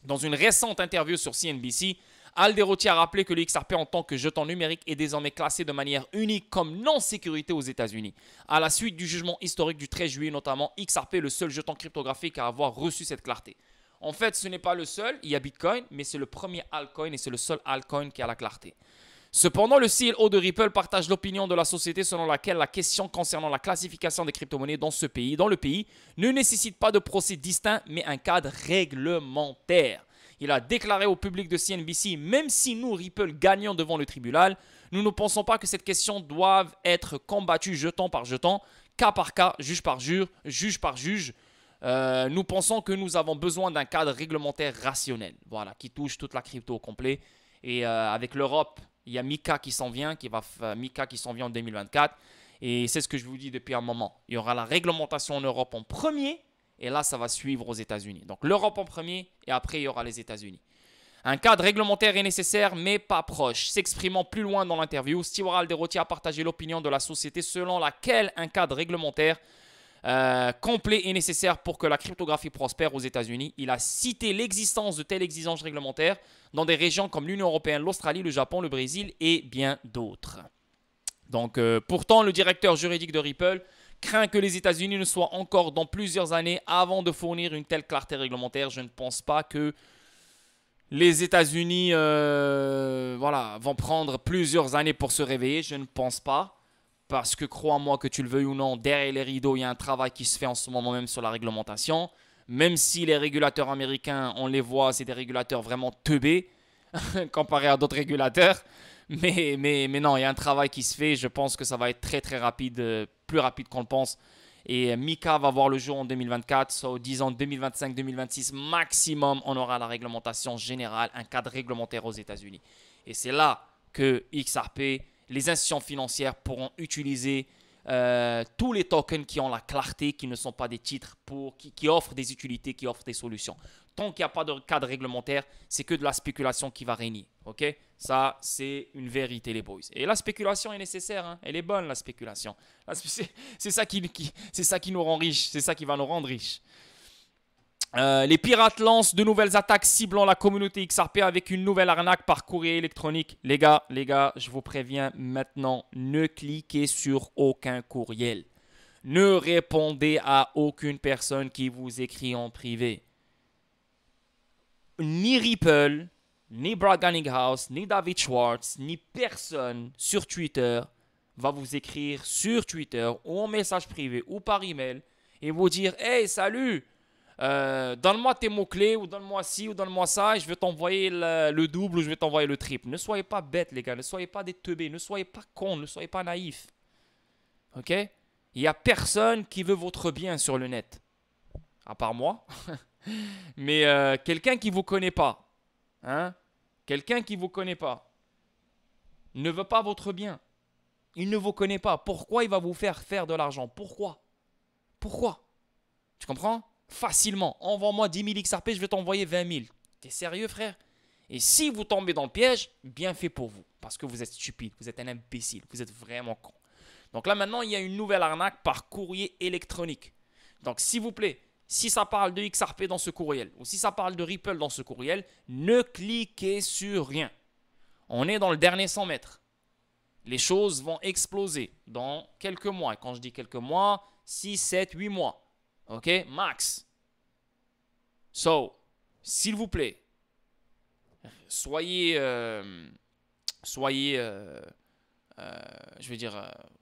Dans une récente interview sur CNBC, Alderoty a rappelé que le XRP en tant que jeton numérique est désormais classé de manière unique comme non-sécurité aux États-Unis. À la suite du jugement historique du 13 juillet notamment, XRP est le seul jeton cryptographique à avoir reçu cette clarté. En fait, ce n'est pas le seul, il y a Bitcoin, mais c'est le premier altcoin et c'est le seul altcoin qui a la clarté. Cependant, le CLO de Ripple partage l'opinion de la société selon laquelle la question concernant la classification des crypto-monnaies dans le pays, ne nécessite pas de procès distinct, mais un cadre réglementaire. Il a déclaré au public de CNBC, même si nous, Ripple, gagnons devant le tribunal, nous ne pensons pas que cette question doive être combattue jeton par jeton, cas par cas, juge par juge. Nous pensons que nous avons besoin d'un cadre réglementaire rationnel, voilà, qui touche toute la crypto au complet. Et avec l'Europe, il y a MiCA qui s'en vient, MiCA qui s'en vient en 2024. Et c'est ce que je vous dis depuis un moment. Il y aura la réglementation en Europe en premier. Et là, ça va suivre aux États-Unis. Donc l'Europe en premier et après, il y aura les États-Unis. Un cadre réglementaire est nécessaire, mais pas proche. S'exprimant plus loin dans l'interview, Stewart Alderoty a partagé l'opinion de la société selon laquelle un cadre réglementaire complet est nécessaire pour que la cryptographie prospère aux États-Unis. Il a cité l'existence de telles exigences réglementaires dans des régions comme l'Union européenne, l'Australie, le Japon, le Brésil et bien d'autres. Donc, pourtant, le directeur juridique de Ripple craint que les États-Unis ne soient encore dans plusieurs années avant de fournir une telle clarté réglementaire. Je ne pense pas que les États-Unis vont prendre plusieurs années pour se réveiller. Je ne pense pas. Parce que crois-moi que tu le veuilles ou non, derrière les rideaux, il y a un travail qui se fait en ce moment même sur la réglementation. Même si les régulateurs américains, on les voit, c'est des régulateurs vraiment teubés comparé à d'autres régulateurs. Mais non, il y a un travail qui se fait. Je pense que ça va être très très rapide, plus rapide qu'on le pense. Et MiCA va voir le jour en 2024. So, disons 2025-2026 maximum, on aura la réglementation générale, un cadre réglementaire aux États-Unis. Et c'est là que XRP, les institutions financières pourront utiliser tous les tokens qui ont la clarté, qui ne sont pas des titres, qui offrent des utilités, qui offrent des solutions. Tant qu'il n'y a pas de cadre réglementaire, c'est que de la spéculation qui va régner. Okay? Ça, c'est une vérité, les boys. Et la spéculation est nécessaire. Hein? Elle est bonne, la spéculation. C'est ça qui nous rend riches. C'est ça qui va nous rendre riches. Les pirates lancent de nouvelles attaques ciblant la communauté XRP avec une nouvelle arnaque par courrier électronique. Les gars, je vous préviens maintenant, ne cliquez sur aucun courriel. Ne répondez à aucune personne qui vous écrit en privé. Ni Ripple, ni Brad Garlinghouse, ni David Schwartz, ni personne sur Twitter va vous écrire sur Twitter ou en message privé ou par email et vous dire « Hey, salut, donne-moi tes mots-clés ou donne-moi ci ou donne-moi ça et je vais t'envoyer le double ou je vais t'envoyer le triple. » Ne soyez pas bêtes, les gars. Ne soyez pas des teubés. Ne soyez pas cons. Ne soyez pas naïfs. OK? Il n'y a personne qui veut votre bien sur le net. À part moi. Mais quelqu'un qui ne vous connaît pas. Hein? Quelqu'un qui ne vous connaît pas. Ne veut pas votre bien. Il ne vous connaît pas. Pourquoi il va vous faire de l'argent? Pourquoi? Pourquoi? Tu comprends? Facilement. Envoie-moi 10 000 XRP, je vais t'envoyer 20 000. T'es sérieux, frère? Et si vous tombez dans le piège, bien fait pour vous. Parce que vous êtes stupide, vous êtes un imbécile, vous êtes vraiment con. Donc là, maintenant, il y a une nouvelle arnaque par courrier électronique. Donc, s'il vous plaît, si ça parle de XRP dans ce courriel, ou si ça parle de Ripple dans ce courriel, ne cliquez sur rien. On est dans le dernier 100 mètres. Les choses vont exploser dans quelques mois. Et quand je dis quelques mois, 6, 7, 8 mois. OK? Max. So, s'il vous plaît, soyez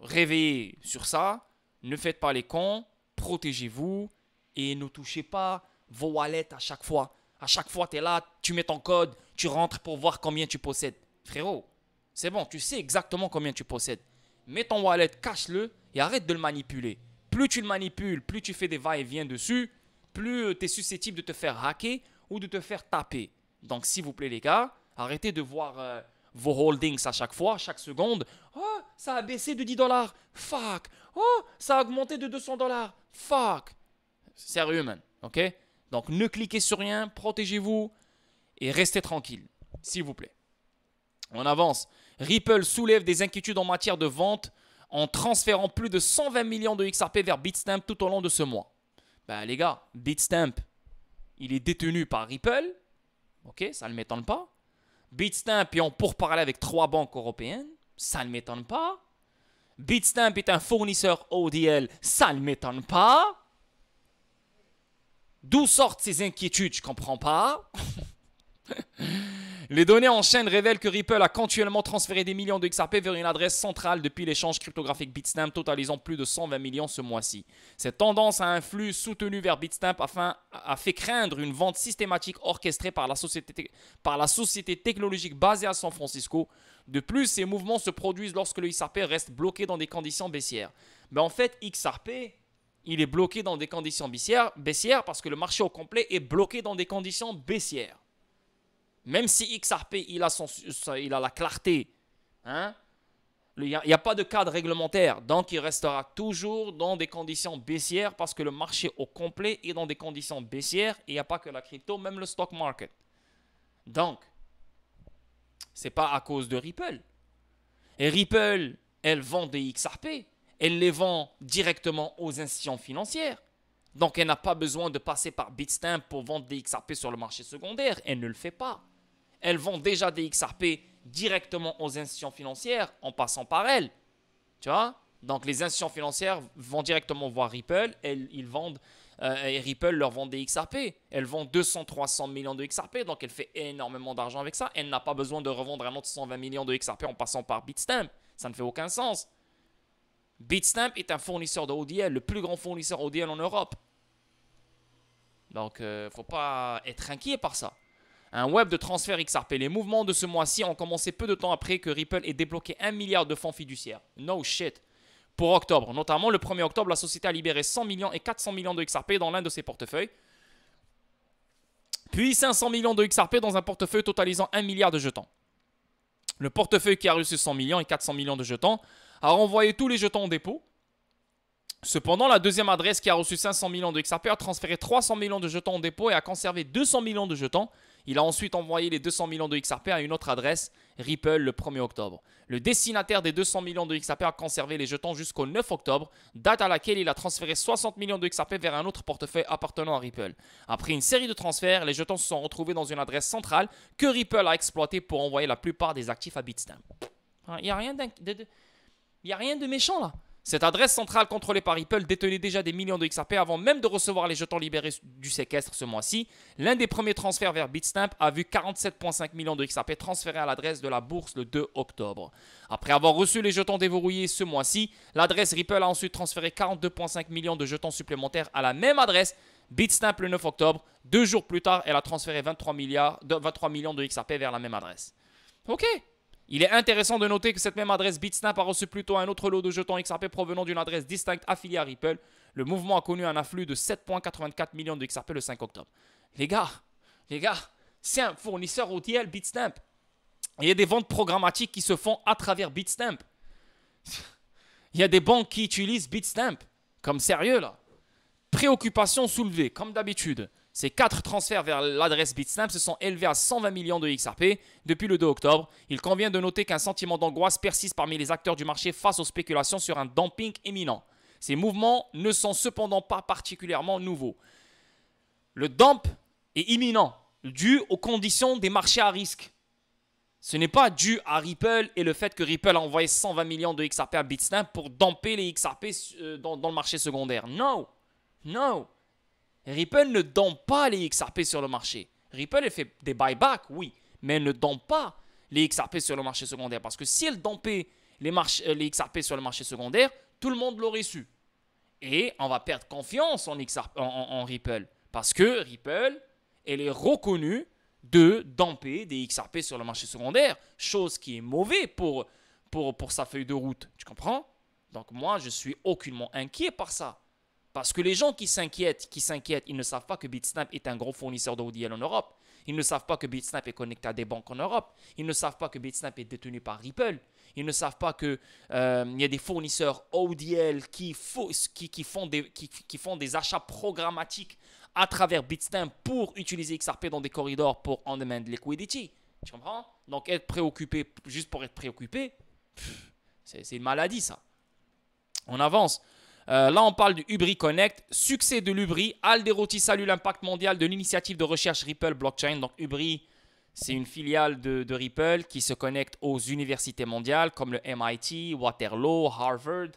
réveillés sur ça. Ne faites pas les cons. Protégez-vous. Et ne touchez pas vos wallets à chaque fois. À chaque fois, tu es là, tu mets ton code, tu rentres pour voir combien tu possèdes. Frérot, c'est bon, tu sais exactement combien tu possèdes. Mets ton wallet, cache-le et arrête de le manipuler. Plus tu le manipules, plus tu fais des va-et-vient dessus, plus tu es susceptible de te faire hacker ou de te faire taper. Donc, s'il vous plaît, les gars, arrêtez de voir vos holdings à chaque fois, chaque seconde. Oh, ça a baissé de 10 $. Fuck. Oh, ça a augmenté de 200 $. Fuck. Sérieux, man. OK? Donc, ne cliquez sur rien, protégez-vous et restez tranquille, s'il vous plaît. On avance. Ripple soulève des inquiétudes en matière de vente en transférant plus de 120 millions de XRP vers Bitstamp tout au long de ce mois. Ben les gars, Bitstamp, il est détenu par Ripple. Ok, ça ne m'étonne pas. Bitstamp est en pourparlers avec 3 banques européennes. Ça ne m'étonne pas. Bitstamp est un fournisseur ODL. Ça ne m'étonne pas. D'où sortent ces inquiétudes? Je ne comprends pas. Les données en chaîne révèlent que Ripple a continuellement transféré des millions de XRP vers une adresse centrale depuis l'échange cryptographique Bitstamp, totalisant plus de 120 millions ce mois-ci. Cette tendance à un flux soutenu vers Bitstamp a fait craindre une vente systématique orchestrée par la société technologique basée à San Francisco. De plus, ces mouvements se produisent lorsque le XRP reste bloqué dans des conditions baissières. Mais en fait, XRP, il est bloqué dans des conditions baissières parce que le marché au complet est bloqué dans des conditions baissières. Même si XRP, il a la clarté, hein? Il n'y a pas de cadre réglementaire. Donc, il restera toujours dans des conditions baissières parce que le marché au complet est dans des conditions baissières. Et il n'y a pas que la crypto, même le stock market. Donc, ce n'est pas à cause de Ripple. Et Ripple, elle vend des XRP. Elle les vend directement aux institutions financières. Donc, elle n'a pas besoin de passer par Bitstamp pour vendre des XRP sur le marché secondaire. Elle ne le fait pas. Elle vend déjà des XRP directement aux institutions financières en passant par elle. Tu vois? Donc, les institutions financières vont directement voir Ripple. Et Ripple leur vend des XRP. Elle vend 200-300 millions de XRP. Donc, elle fait énormément d'argent avec ça. Elle n'a pas besoin de revendre un autre 120 millions de XRP en passant par Bitstamp. Ça ne fait aucun sens. Bitstamp est un fournisseur de ODL, le plus grand fournisseur ODL en Europe. Donc, il ne faut pas être inquiet par ça. Un web de transfert XRP. Les mouvements de ce mois-ci ont commencé peu de temps après que Ripple ait débloqué 1 milliard de fonds fiduciaires. No shit. Pour octobre. Notamment, le 1er octobre, la société a libéré 100 millions et 400 millions de XRP dans l'un de ses portefeuilles. Puis 500 millions de XRP dans un portefeuille totalisant 1 milliard de jetons. Le portefeuille qui a reçu 100 millions et 400 millions de jetons a renvoyé tous les jetons au dépôt. Cependant, la deuxième adresse qui a reçu 500 millions de XRP a transféré 300 millions de jetons au dépôt et a conservé 200 millions de jetons. Il a ensuite envoyé les 200 millions de XRP à une autre adresse, Ripple, le 1er octobre. Le destinataire des 200 millions de XRP a conservé les jetons jusqu'au 9 octobre, date à laquelle il a transféré 60 millions de XRP vers un autre portefeuille appartenant à Ripple. Après une série de transferts, les jetons se sont retrouvés dans une adresse centrale que Ripple a exploitée pour envoyer la plupart des actifs à Bitstamp. Il n'y a rien de méchant là. Cette adresse centrale contrôlée par Ripple détenait déjà des millions de XRP avant même de recevoir les jetons libérés du séquestre ce mois-ci. L'un des premiers transferts vers Bitstamp a vu 47,5 millions de XRP transférés à l'adresse de la bourse le 2 octobre. Après avoir reçu les jetons déverrouillés ce mois-ci, l'adresse Ripple a ensuite transféré 42,5 millions de jetons supplémentaires à la même adresse Bitstamp le 9 octobre. 2 jours plus tard, elle a transféré 23 millions de XRP vers la même adresse. Ok. Il est intéressant de noter que cette même adresse Bitstamp a reçu plutôt un autre lot de jetons XRP provenant d'une adresse distincte affiliée à Ripple. Le mouvement a connu un afflux de 7,84 millions de XRP le 5 octobre. Les gars, c'est un fournisseur OTL Bitstamp. Il y a des ventes programmatiques qui se font à travers Bitstamp. Il y a des banques qui utilisent Bitstamp. Comme sérieux là. Préoccupation soulevée, comme d'habitude. Ces 4 transferts vers l'adresse Bitstamp se sont élevés à 120 millions de XRP depuis le 2 octobre. Il convient de noter qu'un sentiment d'angoisse persiste parmi les acteurs du marché face aux spéculations sur un dumping imminent. Ces mouvements ne sont cependant pas particulièrement nouveaux. Le dump est imminent, dû aux conditions des marchés à risque. Ce n'est pas dû à Ripple et le fait que Ripple a envoyé 120 millions de XRP à Bitstamp pour dumper les XRP dans le marché secondaire. Non. Ripple ne donne pas les XRP sur le marché. Ripple, elle fait des buybacks, oui, mais elle ne donne pas les XRP sur le marché secondaire. Parce que si elle donnait les XRP sur le marché secondaire, tout le monde l'aurait su. Et on va perdre confiance en Ripple. Parce que Ripple, elle est reconnue de dumper des XRP sur le marché secondaire. Chose qui est mauvaise pour sa feuille de route. Tu comprends? Donc moi, je suis aucunement inquiet par ça. Parce que les gens qui s'inquiètent, ils ne savent pas que Bitstamp est un gros fournisseur d'ODL en Europe. Ils ne savent pas que Bitstamp est connecté à des banques en Europe. Ils ne savent pas que Bitstamp est détenu par Ripple. Ils ne savent pas qu'il y a des fournisseurs ODL qui font des achats programmatiques à travers Bitstamp pour utiliser XRP dans des corridors pour on-demand liquidity. Tu comprends? Donc être préoccupé juste pour être préoccupé, c'est une maladie ça. On avance. Là, on parle du Ubri Connect. Succès de l'Ubri. Alderoty salue l'impact mondial de l'initiative de recherche Ripple Blockchain. Donc, Ubri, c'est une filiale de Ripple qui se connecte aux universités mondiales comme le MIT, Waterloo, Harvard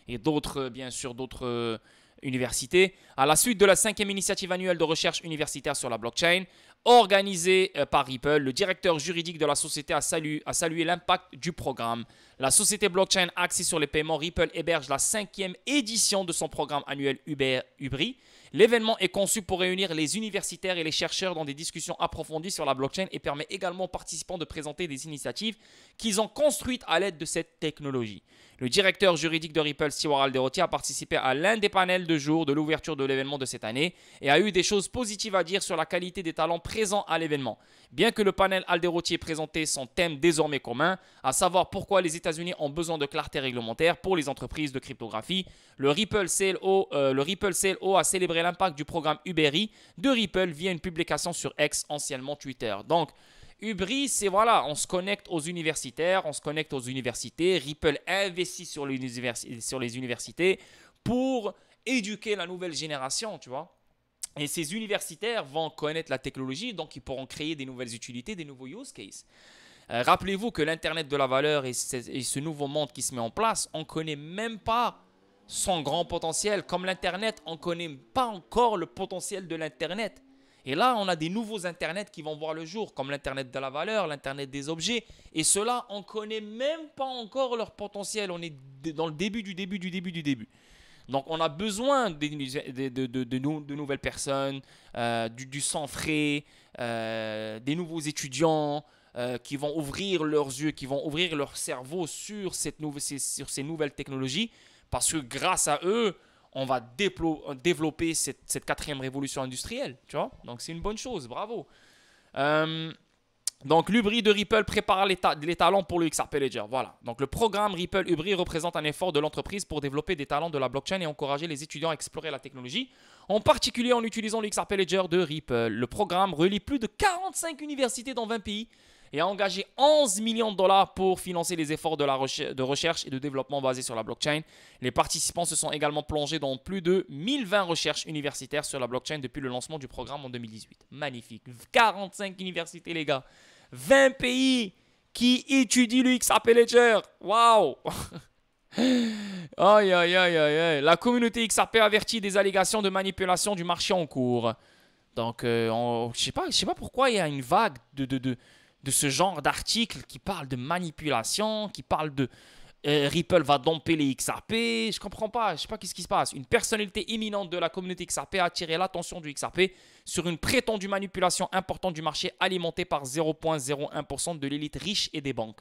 et d'autres, bien sûr, d'autres universités. À la suite de la 5e initiative annuelle de recherche universitaire sur la blockchain, organisée par Ripple, le directeur juridique de la société a salué l'impact du programme. La société blockchain axée sur les paiements Ripple héberge la 5e édition de son programme annuel Ubri. L'événement est conçu pour réunir les universitaires et les chercheurs dans des discussions approfondies sur la blockchain et permet également aux participants de présenter des initiatives qu'ils ont construites à l'aide de cette technologie. Le directeur juridique de Ripple, Stewart Alderoty, a participé à l'un des panels de jour de l'ouverture de l'événement de cette année et a eu des choses positives à dire sur la qualité des talents présents à l'événement. Bien que le panel Alderoty ait présenté son thème désormais commun, à savoir pourquoi les États-Unis ont besoin de clarté réglementaire pour les entreprises de cryptographie, le Ripple CLO a célébré l'impact du programme Ubri de Ripple via une publication sur X, anciennement Twitter. Donc, Ubri, c'est voilà, on se connecte aux universitaires, on se connecte aux universités. Ripple investit sur les universités pour éduquer la nouvelle génération, tu vois. Et ces universitaires vont connaître la technologie, donc ils pourront créer des nouvelles utilités, des nouveaux use cases. Rappelez-vous que l'Internet de la valeur et ce nouveau monde qui se met en place, on ne connaît même pas son grand potentiel. Comme l'Internet, on ne connaît pas encore le potentiel de l'Internet. Et là, on a des nouveaux Internets qui vont voir le jour, comme l'Internet de la valeur, l'Internet des objets. Et ceux-là, on ne connaît même pas encore leur potentiel. On est dans le début du début. Donc, on a besoin de nouvelles personnes, du sang frais, des nouveaux étudiants qui vont ouvrir leurs yeux, qui vont ouvrir leur cerveau sur ces nouvelles technologies. Parce que grâce à eux, on va développer cette 4e révolution industrielle, tu vois. Donc, c'est une bonne chose, bravo. Donc, l'Ubri de Ripple prépare les talents pour le XRP Ledger. Voilà. Donc, le programme Ripple Ubri représente un effort de l'entreprise pour développer des talents de la blockchain et encourager les étudiants à explorer la technologie, en particulier en utilisant le XRP Ledger de Ripple. Le programme relie plus de 45 universités dans 20 pays et a engagé 11 millions de dollars pour financer les efforts de recherche et de développement basés sur la blockchain. Les participants se sont également plongés dans plus de 1020 recherches universitaires sur la blockchain depuis le lancement du programme en 2018. Magnifique. 45 universités, les gars. 20 pays qui étudient le XRP Ledger. Waouh. Aïe, aïe, aïe, aïe, aïe. La communauté XRP avertit des allégations de manipulation du marché en cours. Donc, je sais pas pourquoi il y a une vague de ce genre d'articles qui parlent de manipulation, qui parlent de Ripple va domper les XRP. Je comprends pas, je sais pas qu'est-ce qui se passe. Une personnalité éminente de la communauté XRP a attiré l'attention du XRP sur une prétendue manipulation importante du marché alimentée par 0,01% de l'élite riche et des banques.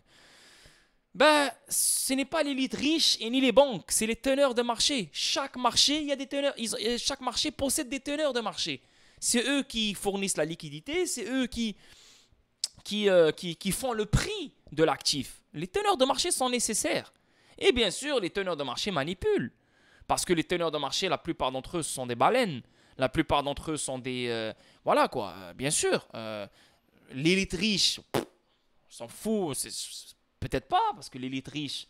Ben, ce n'est pas l'élite riche et ni les banques, c'est les teneurs de marché. Chaque marché, il y a des teneurs, chaque marché possède des teneurs de marché. C'est eux qui fournissent la liquidité, c'est eux qui font le prix de l'actif. Les teneurs de marché sont nécessaires. Et bien sûr, les teneurs de marché manipulent. Parce que les teneurs de marché, la plupart d'entre eux sont des baleines. La plupart d'entre eux sont des... voilà quoi, bien sûr. L'élite riche, on s'en fout. Peut-être pas, parce que l'élite riche,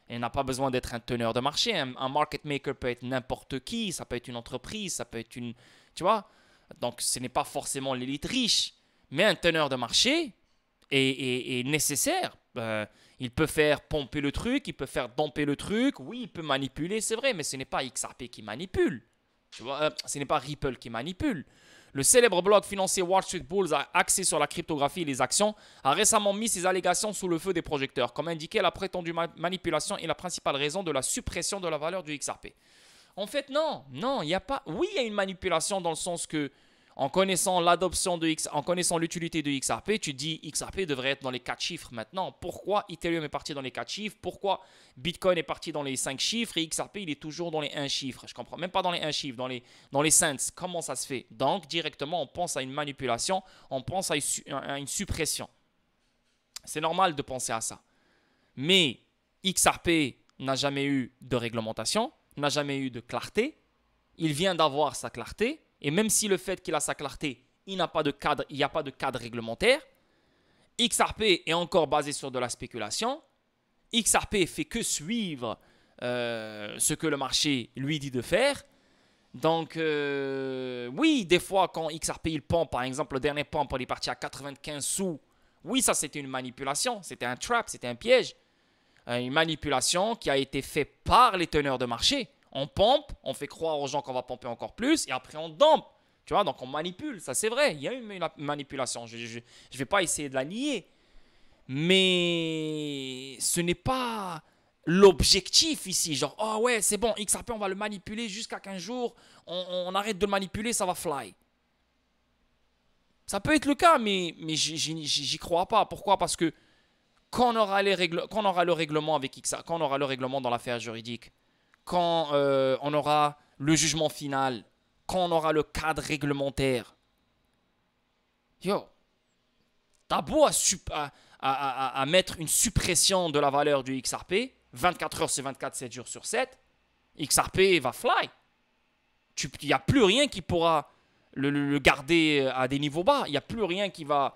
elle n'a pas besoin d'être un teneur de marché. Un market maker peut être n'importe qui. Ça peut être une entreprise, ça peut être une... Tu vois? Donc, ce n'est pas forcément l'élite riche. Mais un teneur de marché est nécessaire. Il peut faire pomper le truc, il peut faire domper le truc. Oui, il peut manipuler, c'est vrai, mais ce n'est pas XRP qui manipule. Tu vois, ce n'est pas Ripple qui manipule. Le célèbre blog financier Wall Street Bulls, axé sur la cryptographie et les actions, a récemment mis ses allégations sous le feu des projecteurs. Comme indiqué, la prétendue manipulation est la principale raison de la suppression de la valeur du XRP. En fait, non, il n'y a pas... Oui, il y a une manipulation dans le sens que en connaissant l'adoption de en connaissant l'utilité de XRP, tu dis XRP devrait être dans les 4 chiffres maintenant. Pourquoi Ethereum est parti dans les 4 chiffres? Pourquoi Bitcoin est parti dans les 5 chiffres et XRP il est toujours dans les 1 chiffre? Je comprends même pas dans les 1 chiffre, dans les cents. Comment ça se fait? Donc directement on pense à une manipulation, on pense à une suppression. C'est normal de penser à ça. Mais XRP n'a jamais eu de réglementation, n'a jamais eu de clarté. Il vient d'avoir sa clarté. Et même si le fait qu'il a sa clarté, il n'y a pas de cadre réglementaire, XRP est encore basé sur de la spéculation. XRP fait que suivre ce que le marché lui dit de faire. Donc, oui, des fois, quand XRP il pompe, par exemple, le dernier pompe, il est parti à 95 sous. Oui, ça, c'était une manipulation. C'était un trap, c'était un piège. Une manipulation qui a été faite par les teneurs de marché. On pompe, on fait croire aux gens qu'on va pomper encore plus et après on dompe. Tu vois, donc on manipule, ça c'est vrai, il y a une manipulation. Je ne vais pas essayer de la nier. Mais ce n'est pas l'objectif ici. Genre, oh ouais, c'est bon, XRP, on va le manipuler jusqu'à 15 jours. On arrête de le manipuler, ça va fly. Ça peut être le cas, mais j'y crois pas. Pourquoi? Parce que quand on aura le règlement avec XRP, quand on aura le règlement dans l'affaire juridique, quand on aura le jugement final, quand on aura le cadre réglementaire. Yo, t'as beau à mettre une suppression de la valeur du XRP, 24 heures sur 24, 7 jours sur 7, XRP va fly. Il n'y a plus rien qui pourra le garder à des niveaux bas. Il n'y a plus rien qui va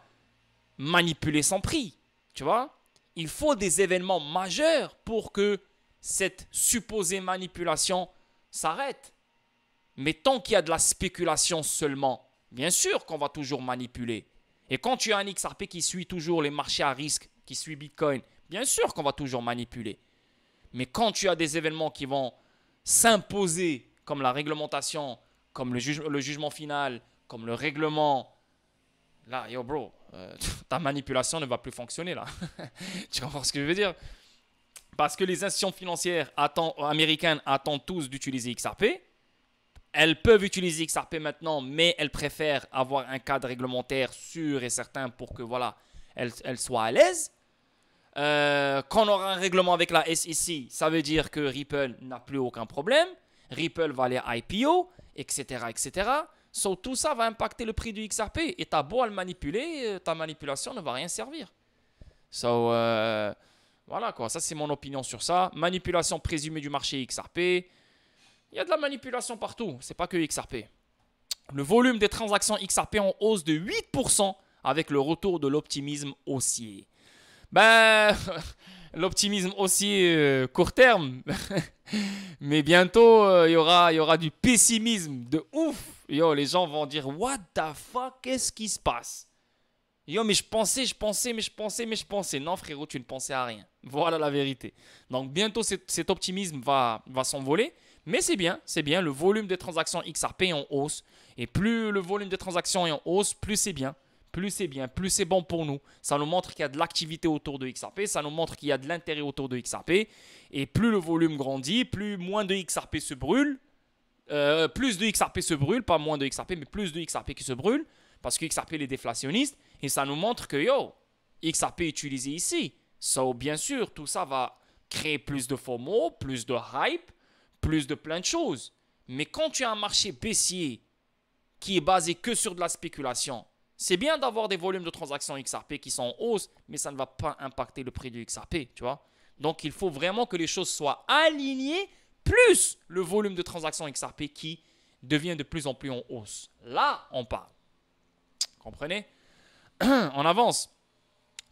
manipuler son prix. Tu vois? Il faut des événements majeurs pour que cette supposée manipulation s'arrête. Mais tant qu'il y a de la spéculation seulement, bien sûr qu'on va toujours manipuler. Et quand tu as un XRP qui suit toujours les marchés à risque, qui suit Bitcoin, bien sûr qu'on va toujours manipuler. Mais quand tu as des événements qui vont s'imposer, comme la réglementation, comme le jugement final, comme le règlement, là, yo bro, ta manipulation ne va plus fonctionner là. Tu comprends ce que je veux dire? Parce que les institutions financières américaines attendent tous d'utiliser XRP. Elles peuvent utiliser XRP maintenant, mais elles préfèrent avoir un cadre réglementaire sûr et certain pour que voilà, elles soient à l'aise. Quand on aura un règlement avec la SEC, ça veut dire que Ripple n'a plus aucun problème. Ripple va aller IPO, etc. etc. So, tout ça va impacter le prix du XRP. Et tu as beau à le manipuler, ta manipulation ne va rien servir. So, voilà quoi, ça c'est mon opinion sur ça. Manipulation présumée du marché XRP. Il y a de la manipulation partout, c'est pas que XRP. Le volume des transactions XRP en hausse de 8% avec le retour de l'optimisme haussier. Ben, l'optimisme haussier court terme. Mais bientôt, il y aura du pessimisme de ouf. Yo, les gens vont dire, what the fuck, qu'est-ce qui se passe? Yo, mais je pensais. Non, frérot, tu ne pensais à rien. Voilà la vérité. Donc, bientôt, cet optimisme va s'envoler. Mais c'est bien. Le volume de transactions XRP est en hausse. Et plus le volume de transactions est en hausse, plus c'est bien. Plus c'est bon pour nous. Ça nous montre qu'il y a de l'activité autour de XRP. Ça nous montre qu'il y a de l'intérêt autour de XRP. Et plus le volume grandit, plus moins de XRP se brûle. Plus de XRP se brûle, pas moins de XRP, mais plus de XRP qui se brûle. Parce que XRP est déflationniste. Et ça nous montre que, yo, XRP est utilisé ici. So, bien sûr, tout ça va créer plus de FOMO, plus de hype, plus de plein de choses. Mais quand tu as un marché baissier qui est basé que sur de la spéculation, c'est bien d'avoir des volumes de transactions XRP qui sont en hausse, mais ça ne va pas impacter le prix du XRP, tu vois. Donc, il faut vraiment que les choses soient alignées, plus le volume de transactions XRP qui devient de plus en plus en hausse. Là, on parle. Comprenez? On avance.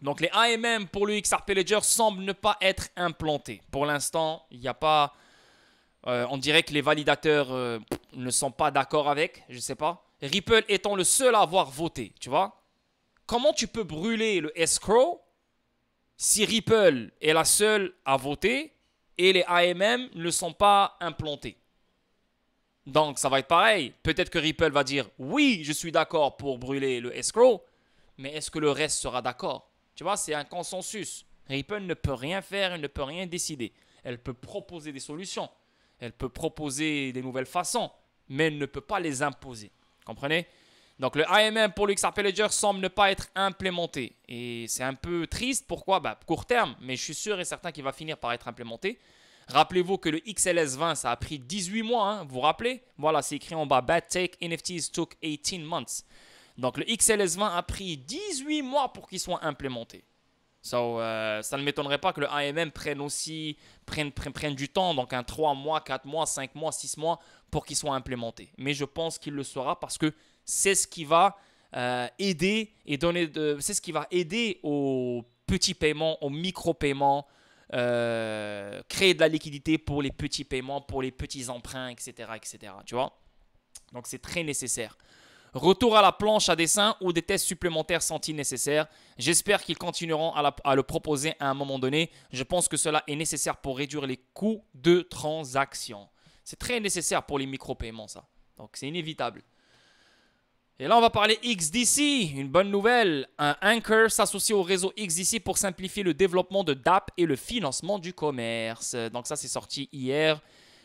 Donc, les AMM pour le XRP Ledger semblent ne pas être implantés. Pour l'instant, il n'y a pas... on dirait que les validateurs ne sont pas d'accord avec, je ne sais pas. Ripple étant le seul à avoir voté, tu vois. Comment tu peux brûler le escrow si Ripple est la seule à voter et les AMM ne sont pas implantés? Donc, ça va être pareil. Peut-être que Ripple va dire « Oui, je suis d'accord pour brûler le escrow », mais est-ce que le reste sera d'accord? Tu vois, c'est un consensus. Ripple ne peut rien faire, elle ne peut rien décider. Elle peut proposer des solutions. Elle peut proposer des nouvelles façons, mais elle ne peut pas les imposer. Comprenez? Donc, le AMM pour le XRP Ledger semble ne pas être implémenté. Et c'est un peu triste. Pourquoi? Court terme, mais je suis sûr et certain qu'il va finir par être implémenté. Rappelez-vous que le XLS20, ça a pris 18 mois. Hein, vous vous rappelez? Voilà, c'est écrit en bas. Bad take, NFTs took 18 months. Donc, le XLS20 a pris 18 mois pour qu'il soit implémenté. So, ça ne m'étonnerait pas que le AMM prenne du temps, donc un 3 mois, 4 mois, 5 mois, 6 mois pour qu'il soit implémenté. Mais je pense qu'il le sera parce que c'est ce qui va aider c'est ce qui va aider aux petits paiements, aux micro-paiements, créer de la liquidité pour les petits paiements, pour les petits emprunts, etc. etc. Tu vois? Donc, c'est très nécessaire. Retour à la planche à dessin ou des tests supplémentaires sont-ils nécessaires? J'espère qu'ils continueront à le proposer à un moment donné. Je pense que cela est nécessaire pour réduire les coûts de transaction. C'est très nécessaire pour les micro-paiements, ça. Donc, c'est inévitable. Et là, on va parler XDC. Une bonne nouvelle. Un Anchor s'associe au réseau XDC pour simplifier le développement de DApp et le financement du commerce. Donc, ça, c'est sorti hier.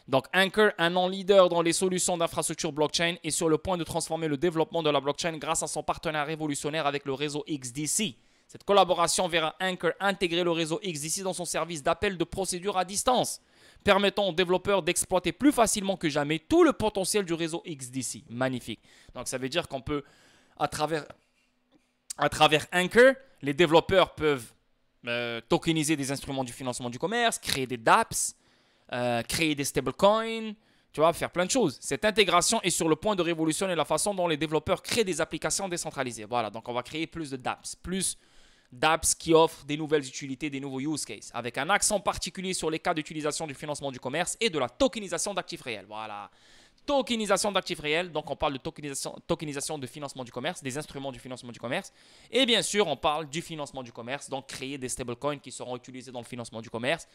Donc, Anchor, un nom leader dans les solutions d'infrastructure blockchain, est sur le point de transformer le développement de la blockchain grâce à son partenariat révolutionnaire avec le réseau XDC. Cette collaboration verra Anchor intégrer le réseau XDC dans son service d'appel de procédure à distance, permettant aux développeurs d'exploiter plus facilement que jamais tout le potentiel du réseau XDC. Magnifique. Donc, ça veut dire qu'on peut, à travers Anchor, les développeurs peuvent tokeniser des instruments du financement du commerce, créer des dApps, créer des stablecoins, tu vois, faire plein de choses. Cette intégration est sur le point de révolutionner la façon dont les développeurs créent des applications décentralisées. Voilà, donc on va créer plus de dApps qui offrent des nouvelles utilités, des nouveaux use cases, avec un accent particulier sur les cas d'utilisation du financement du commerce et de la tokenisation d'actifs réels. Voilà, tokenisation d'actifs réels, donc on parle de tokenisation de financement du commerce, des instruments du financement du commerce, et bien sûr on parle du financement du commerce, donc créer des stablecoins qui seront utilisés dans le financement du commerce,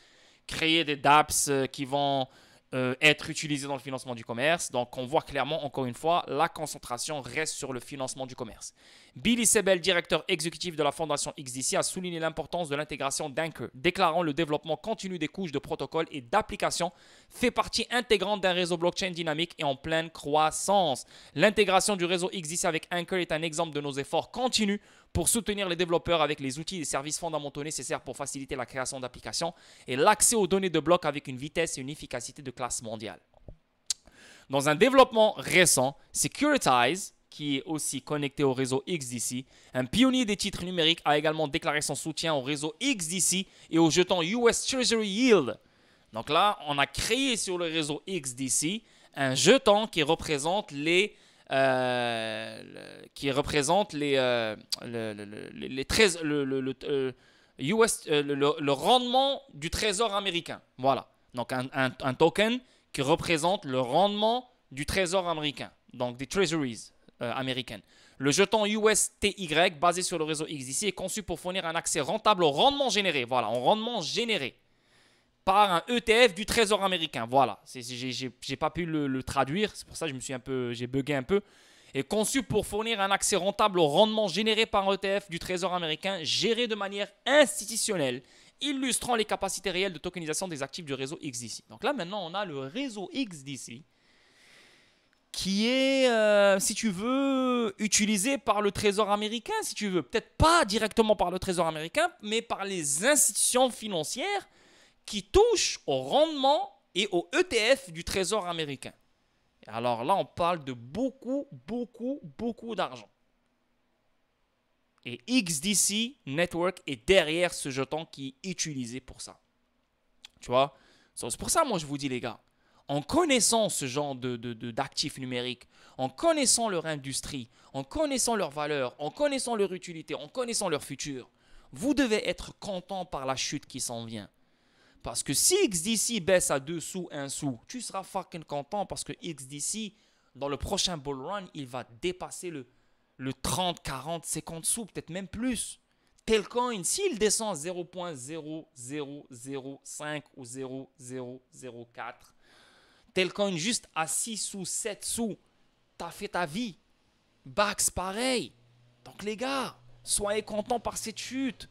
créer des dApps qui vont être utilisés dans le financement du commerce. Donc, on voit clairement, encore une fois, la concentration reste sur le financement du commerce. Billy Sebel, directeur exécutif de la fondation XDC, a souligné l'importance de l'intégration d'Anchor, déclarant le développement continu des couches de protocoles et d'applications fait partie intégrante d'un réseau blockchain dynamique et en pleine croissance. L'intégration du réseau XDC avec Anchor est un exemple de nos efforts continus pour soutenir les développeurs avec les outils et services fondamentaux nécessaires pour faciliter la création d'applications et l'accès aux données de blocs avec une vitesse et une efficacité de classe mondiale. Dans un développement récent, Securitize, qui est aussi connecté au réseau XDC, un pionnier des titres numériques, a également déclaré son soutien au réseau XDC et au jeton US Treasury Yield. Donc là, on a créé sur le réseau XDC un jeton qui représente le rendement du trésor américain. Voilà. Donc un token qui représente le rendement du trésor américain. Donc des treasuries. américaine. Le jeton USTY basé sur le réseau XDC est conçu pour fournir un accès rentable au rendement généré. Voilà, en rendement généré par un ETF du Trésor américain. Voilà, j'ai pas pu le traduire, c'est pour ça que j'ai bugué un peu. Est conçu pour fournir un accès rentable au rendement généré par un ETF du Trésor américain géré de manière institutionnelle, illustrant les capacités réelles de tokenisation des actifs du réseau XDC. Donc là, maintenant, on a le réseau XDC qui est, si tu veux, utilisé par le Trésor américain, si tu veux. Peut-être pas directement par le Trésor américain, mais par les institutions financières qui touchent au rendement et au ETF du Trésor américain. Alors là, on parle de beaucoup d'argent. Et XDC Network est derrière ce jeton qui est utilisé pour ça. Tu vois? C'est pour ça, moi, je vous dis, les gars, en connaissant ce genre d'actifs numériques, en connaissant leur industrie, en connaissant leurs valeurs, en connaissant leur utilité, en connaissant leur futur, vous devez être content par la chute qui s'en vient. Parce que si XDC baisse à 2 sous, 1 sou, tu seras fucking content parce que XDC, dans le prochain bull run, il va dépasser le 30, 40, 50 sous, peut-être même plus. Telcoin, s'il descend à 0.0005 ou 0.004, Telcoin juste à 6 sous, 7 sous, t'as fait ta vie. Bax, pareil. Donc les gars, soyez contents par cette chute.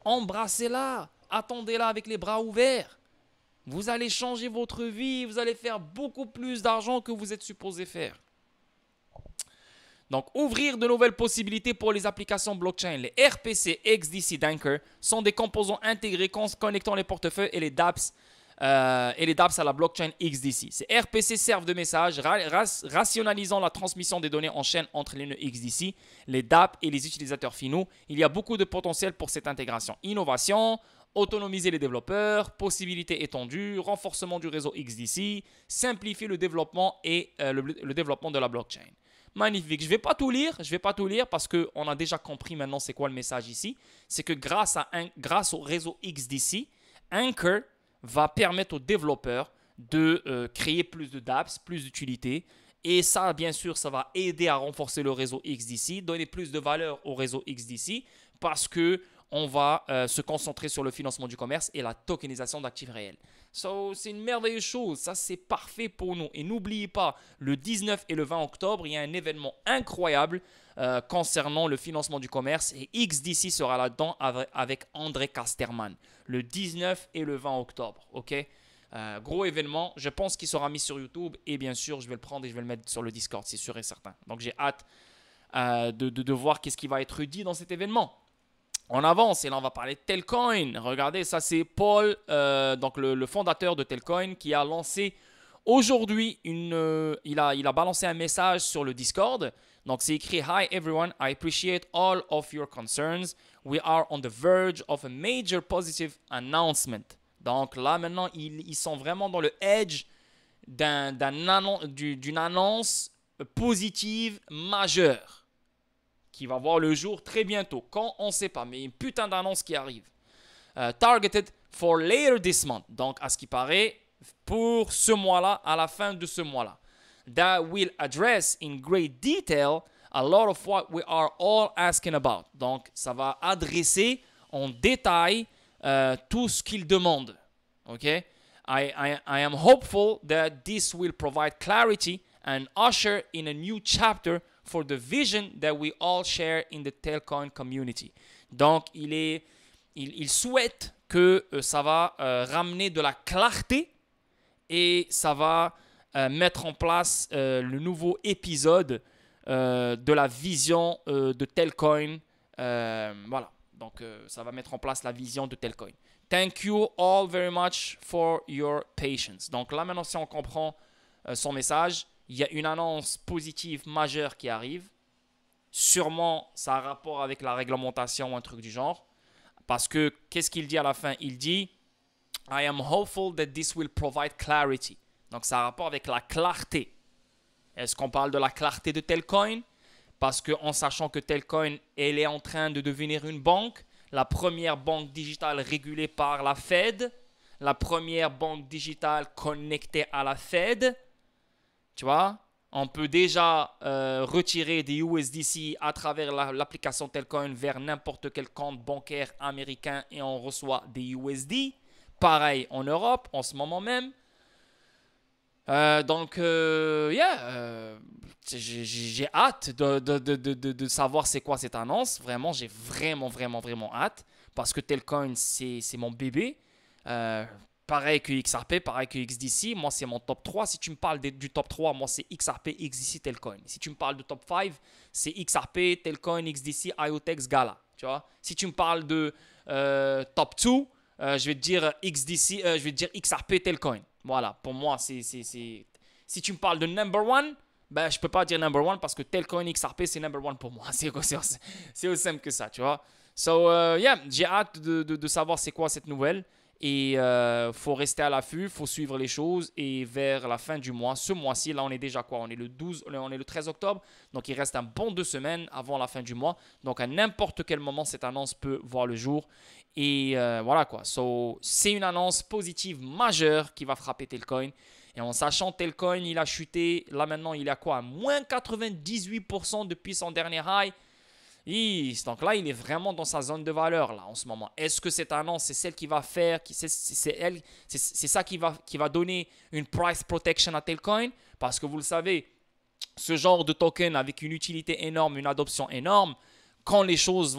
Embrassez-la. Attendez-la avec les bras ouverts. Vous allez changer votre vie. Vous allez faire beaucoup plus d'argent que vous êtes supposé faire. Donc, ouvrir de nouvelles possibilités pour les applications blockchain. Les RPC XDC d'Anchor sont des composants intégrés connectant les portefeuilles et les dApps à la blockchain XDC. Ces RPC servent de message rationalisant la transmission des données en chaîne entre les nœuds XDC, les dApps et les utilisateurs finaux. Il y a beaucoup de potentiel pour cette intégration. Innovation, autonomiser les développeurs, possibilités étendues, renforcement du réseau XDC, simplifier le développement et le développement de la blockchain. Magnifique. Je ne vais pas tout lire parce qu'on a déjà compris maintenant c'est quoi le message ici. C'est que grâce au réseau XDC, Anchor va permettre aux développeurs de créer plus de dApps, plus d'utilités. Et ça, bien sûr, ça va aider à renforcer le réseau XDC, donner plus de valeur au réseau XDC parce qu'on va se concentrer sur le financement du commerce et la tokenisation d'actifs réels. C'est une merveilleuse chose. Ça, c'est parfait pour nous. Et n'oubliez pas, le 19 et le 20 octobre, il y a un événement incroyable concernant le financement du commerce. Et XDC sera là-dedans avec André Casterman. Le 19 et le 20 octobre. OK? Gros événement. Je pense qu'il sera mis sur YouTube. Et bien sûr, je vais le prendre et je vais le mettre sur le Discord. C'est sûr et certain. Donc, j'ai hâte de voir qu'est-ce qui va être dit dans cet événement. On avance et là on va parler de Telcoin. Regardez, ça c'est Paul, donc le fondateur de Telcoin qui a lancé aujourd'hui il a balancé un message sur le Discord. Donc c'est écrit: Hi everyone, I appreciate all of your concerns. We are on the verge of a major positive announcement. Donc là maintenant ils sont vraiment dans le edge d'une annonce positive majeure qui va voir le jour très bientôt. Quand, on ne sait pas, mais une putain d'annonce qui arrive. Targeted for later this month. Donc, à ce qui paraît, pour ce mois-là, à la fin de ce mois-là. That will address in great detail a lot of what we are all asking about. Donc, ça va adresser en détail tout ce qu'il demande. OK? I am hopeful that this will provide clarity and usher in a new chapter for the vision that we all share in the Telcoin community. Donc, il souhaite que ça va ramener de la clarté et ça va mettre en place le nouveau épisode de la vision de Telcoin. Voilà. Donc, ça va mettre en place la vision de Telcoin. Thank you all very much for your patience. Donc là, maintenant, si on comprend son message, il y a une annonce positive majeure qui arrive. Sûrement, ça a rapport avec la réglementation ou un truc du genre. Parce que, qu'est-ce qu'il dit à la fin? Il dit « I am hopeful that this will provide clarity ». Donc, ça a rapport avec la clarté. Est-ce qu'on parle de la clarté de Telcoin? Parce qu'en sachant que Telcoin, elle est en train de devenir une banque, la première banque digitale régulée par la Fed, la première banque digitale connectée à la Fed. Tu vois, On peut déjà retirer des USDC à travers l'application Telcoin vers n'importe quel compte bancaire américain et on reçoit des USD. Pareil en Europe en ce moment même. J'ai hâte de savoir c'est quoi cette annonce. Vraiment, j'ai vraiment hâte. Parce que Telcoin, c'est mon bébé. Pareil que XRP, pareil que XDC. Moi, c'est mon top 3. Si tu me parles du top 3, moi, c'est XRP, XDC, Telcoin. Si tu me parles de top 5, c'est XRP, Telcoin, XDC, IoTeX, Gala. Tu vois? Si tu me parles de top 2, je vais te dire XDC, je vais te dire XRP, Telcoin. Voilà, pour moi, si tu me parles de number one, ben, je ne peux pas dire number one parce que Telcoin XRP, c'est number one pour moi. C'est aussi simple que ça, tu vois. So, j'ai hâte de savoir c'est quoi cette nouvelle. Et faut rester à l'affût, faut suivre les choses. Et vers la fin du mois, ce mois-ci, là, on est déjà quoi? On est le 13 octobre. Donc, il reste un bon 2 semaines avant la fin du mois. Donc, à n'importe quel moment, cette annonce peut voir le jour. Et voilà quoi. So, c'est une annonce positive majeure qui va frapper Telcoin. Et en sachant Telcoin, il a chuté. Là maintenant, il est à quoi? Moins 98% depuis son dernier high. Donc là, il est vraiment dans sa zone de valeur là en ce moment. Est-ce que cette annonce, c'est celle qui va faire, c'est ça qui va donner une price protection à Telcoin? Parce que vous le savez, ce genre de token avec une utilité énorme, une adoption énorme, quand les choses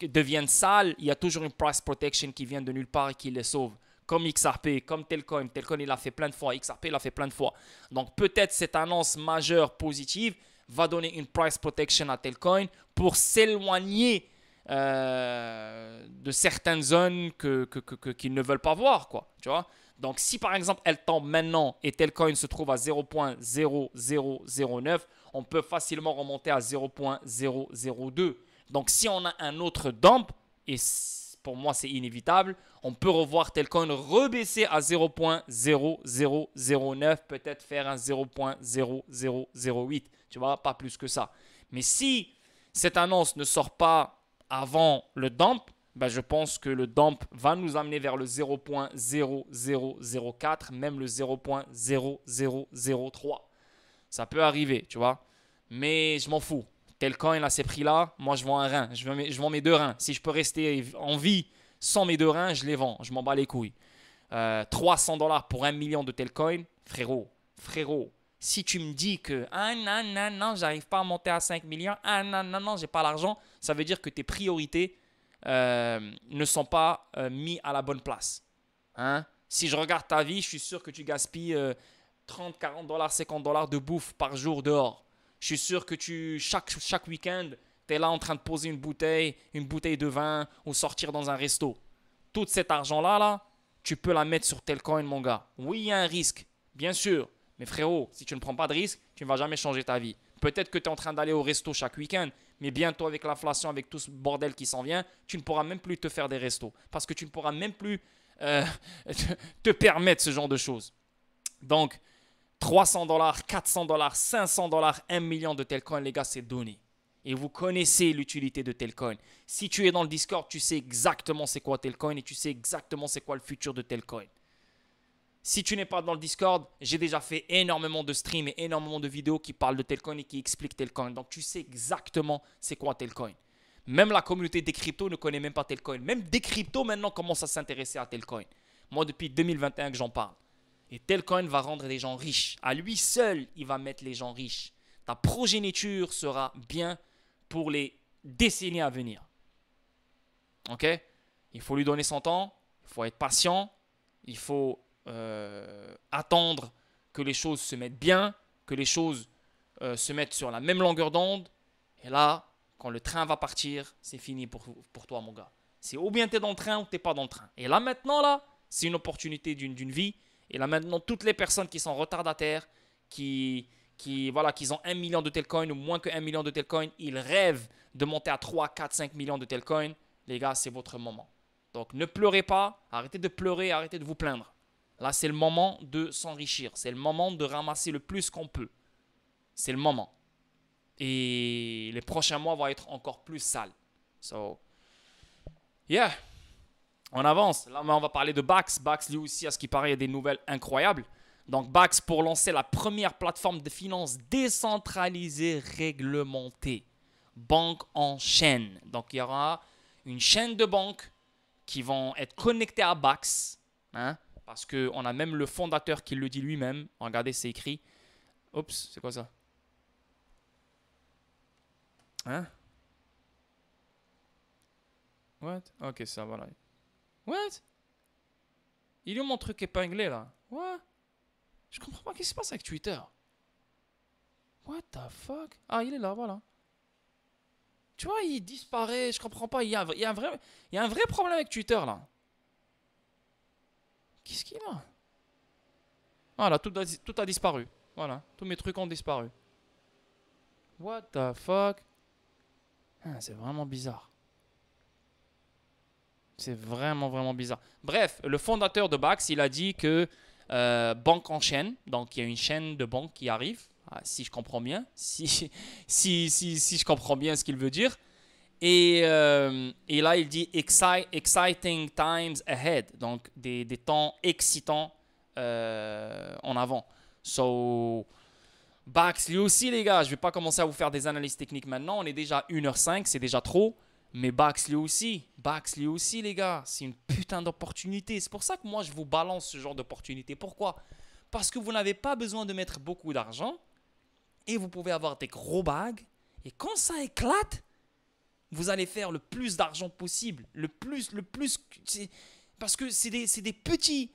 deviennent sales, il y a toujours une price protection qui vient de nulle part et qui les sauve. Comme XRP, comme Telcoin. Telcoin, il l'a fait plein de fois. XRP, il l'a fait plein de fois. Donc, peut-être cette annonce majeure positive va donner une price protection à Telcoin pour s'éloigner de certaines zones qu'ils ne veulent pas voir, quoi. Tu vois? Donc, si par exemple, elle tombe maintenant et Telcoin se trouve à 0.0009, on peut facilement remonter à 0.002. Donc, si on a un autre dump, et pour moi, c'est inévitable, on peut revoir Telcoin rebaisser à 0.0009, peut-être faire un 0.0008. Tu vois, pas plus que ça. Mais si cette annonce ne sort pas avant le dump, ben je pense que le dump va nous amener vers le 0.0004, même le 0.0003. Ça peut arriver, tu vois. Mais je m'en fous. Telcoin à ces prix-là, moi je vends un rein. Je vends mes deux reins. Si je peux rester en vie sans mes deux reins, je les vends. Je m'en bats les couilles. 300 $ pour 1 million de Telcoin, frérot. Si tu me dis que non, j'arrive pas à monter à 5 millions, non, j'ai pas l'argent, ça veut dire que tes priorités ne sont pas mis à la bonne place. Hein? Si je regarde ta vie, je suis sûr que tu gaspilles 30, 40 $, 50 $ de bouffe par jour dehors. Je suis sûr que chaque week-end, tu es là en train de poser une bouteille de vin ou sortir dans un resto. Tout cet argent-là, tu peux la mettre sur Telcoin, mon gars. Oui, il y a un risque, bien sûr. Mais frérot, si tu ne prends pas de risque, tu ne vas jamais changer ta vie. Peut-être que tu es en train d'aller au resto chaque week-end, mais bientôt avec l'inflation, avec tout ce bordel qui s'en vient, tu ne pourras même plus te faire des restos. Parce que tu ne pourras même plus te permettre ce genre de choses. Donc, 300 $, 400 $, 500 $, 1 million de Telcoin, les gars, c'est donné. Et vous connaissez l'utilité de Telcoin. Si tu es dans le Discord, tu sais exactement c'est quoi Telcoin et tu sais exactement c'est quoi le futur de Telcoin. Si tu n'es pas dans le Discord, j'ai déjà fait énormément de streams et énormément de vidéos qui parlent de Telcoin et qui expliquent Telcoin. Donc, tu sais exactement c'est quoi Telcoin. Même la communauté des cryptos ne connaît même pas Telcoin. Même des cryptos maintenant commencent à s'intéresser à Telcoin. Moi, depuis 2021 que j'en parle. Et Telcoin va rendre les gens riches. À lui seul, il va mettre les gens riches. Ta progéniture sera bien pour les décennies à venir. Ok? Il faut lui donner son temps. Il faut être patient. Il faut attendre que les choses se mettent bien, que les choses se mettent sur la même longueur d'onde. Et là, quand le train va partir, c'est fini pour toi, mon gars. C'est ou bien tu es dans le train ou tu n'es pas dans le train. Et là, maintenant, c'est une opportunité d'une vie. Et là maintenant, toutes les personnes qui sont retardataires, qui ont 1 million de Telcoin ou moins que 1 million de Telcoin, ils rêvent de monter à 3, 4, 5 millions de Telcoin. Les gars, c'est votre moment. Donc ne pleurez pas, arrêtez de pleurer, arrêtez de vous plaindre. Là, c'est le moment de s'enrichir. C'est le moment de ramasser le plus qu'on peut. C'est le moment. Et les prochains mois vont être encore plus sales. So, yeah. On avance. Là, on va parler de Bax. Bax, lui aussi, à ce qui paraît, il y a des nouvelles incroyables. Donc, Bax pour lancer la première plateforme de finances décentralisée réglementée. Banque en chaîne. Donc, il y aura une chaîne de banques qui vont être connectées à Bax. Hein, parce qu'on a même le fondateur qui le dit lui-même. Regardez, c'est écrit. Oups, c'est quoi ça? Hein? What? Ok, ça, voilà. What? Il est où mon truc épinglé, là? What? Je comprends pas. Qu'est-ce qui se passe avec Twitter? What the fuck? Ah, il est là, voilà. Tu vois, il disparaît. Je comprends pas. Il y a un vrai problème avec Twitter, là. Qu'est-ce qu'il a? Voilà, tout a disparu. Voilà, tous mes trucs ont disparu. What the fuck? Ah, c'est vraiment bizarre. C'est vraiment bizarre. Bref, le fondateur de Bax, il a dit que banque en chaîne, donc il y a une chaîne de banques qui arrive, si je comprends bien, si je comprends bien ce qu'il veut dire. Et là, il dit exciting times ahead, donc des temps excitants en avant. So, Bax, lui aussi, les gars, je vais pas commencer à vous faire des analyses techniques maintenant. On est déjà 1h05, c'est déjà trop. Mais Bax, lui aussi, les gars, c'est une putain d'opportunité. C'est pour ça que moi, je vous balance ce genre d'opportunité. Pourquoi? Parce que vous n'avez pas besoin de mettre beaucoup d'argent et vous pouvez avoir des gros bags. Et quand ça éclate, vous allez faire le plus d'argent possible. Le plus. Parce que c'est des petits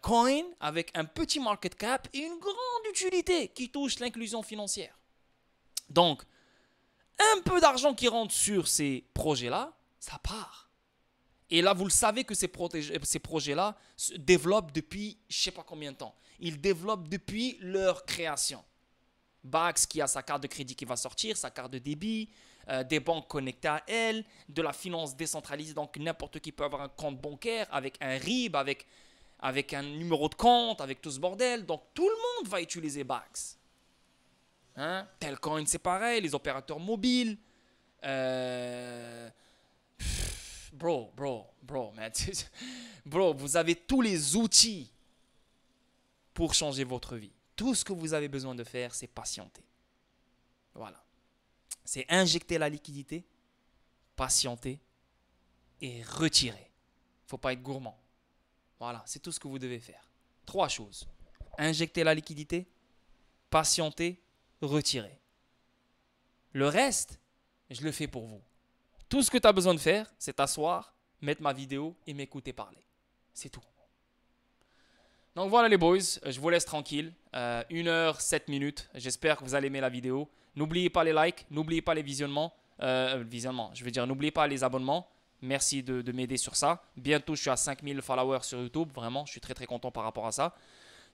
coins avec un petit market cap et une grande utilité qui touche l'inclusion financière. Donc, un peu d'argent qui rentre sur ces projets-là, ça part. Et là, vous le savez que ces projets-là se développent depuis je ne sais pas combien de temps. Ils développent depuis leur création. Bax qui a sa carte de crédit qui va sortir, sa carte de débit, des banques connectées à elle, de la finance décentralisée, donc n'importe qui peut avoir un compte bancaire avec un RIB, avec un numéro de compte, avec tout ce bordel. Donc tout le monde va utiliser Bax. Hein? Telcoin, c'est pareil, les opérateurs mobiles. Bro, man. Bro, vous avez tous les outils pour changer votre vie. Tout ce que vous avez besoin de faire, c'est patienter. Voilà. C'est injecter la liquidité, patienter et retirer. Il ne faut pas être gourmand. Voilà, c'est tout ce que vous devez faire. 3 choses. Injecter la liquidité, patienter, retirer. Le reste, je le fais pour vous. Tout ce que tu as besoin de faire, c'est t'asseoir, mettre ma vidéo et m'écouter parler. C'est tout. Donc voilà les boys, je vous laisse tranquille. 1h07. J'espère que vous allez aimer la vidéo. N'oubliez pas les likes, n'oubliez pas les visionnements. N'oubliez pas les abonnements. Merci de m'aider sur ça. Bientôt, je suis à 5000 followers sur YouTube. Vraiment, je suis très content par rapport à ça.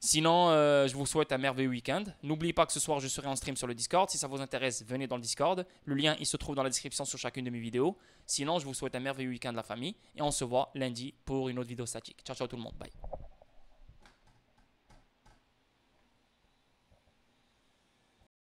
Sinon, je vous souhaite un merveilleux week-end. N'oubliez pas que ce soir, je serai en stream sur le Discord. Si ça vous intéresse, venez dans le Discord. Le lien, il se trouve dans la description sur chacune de mes vidéos. Sinon, je vous souhaite un merveilleux week-end la famille. Et on se voit lundi pour une autre vidéo statique. Ciao tout le monde. Bye.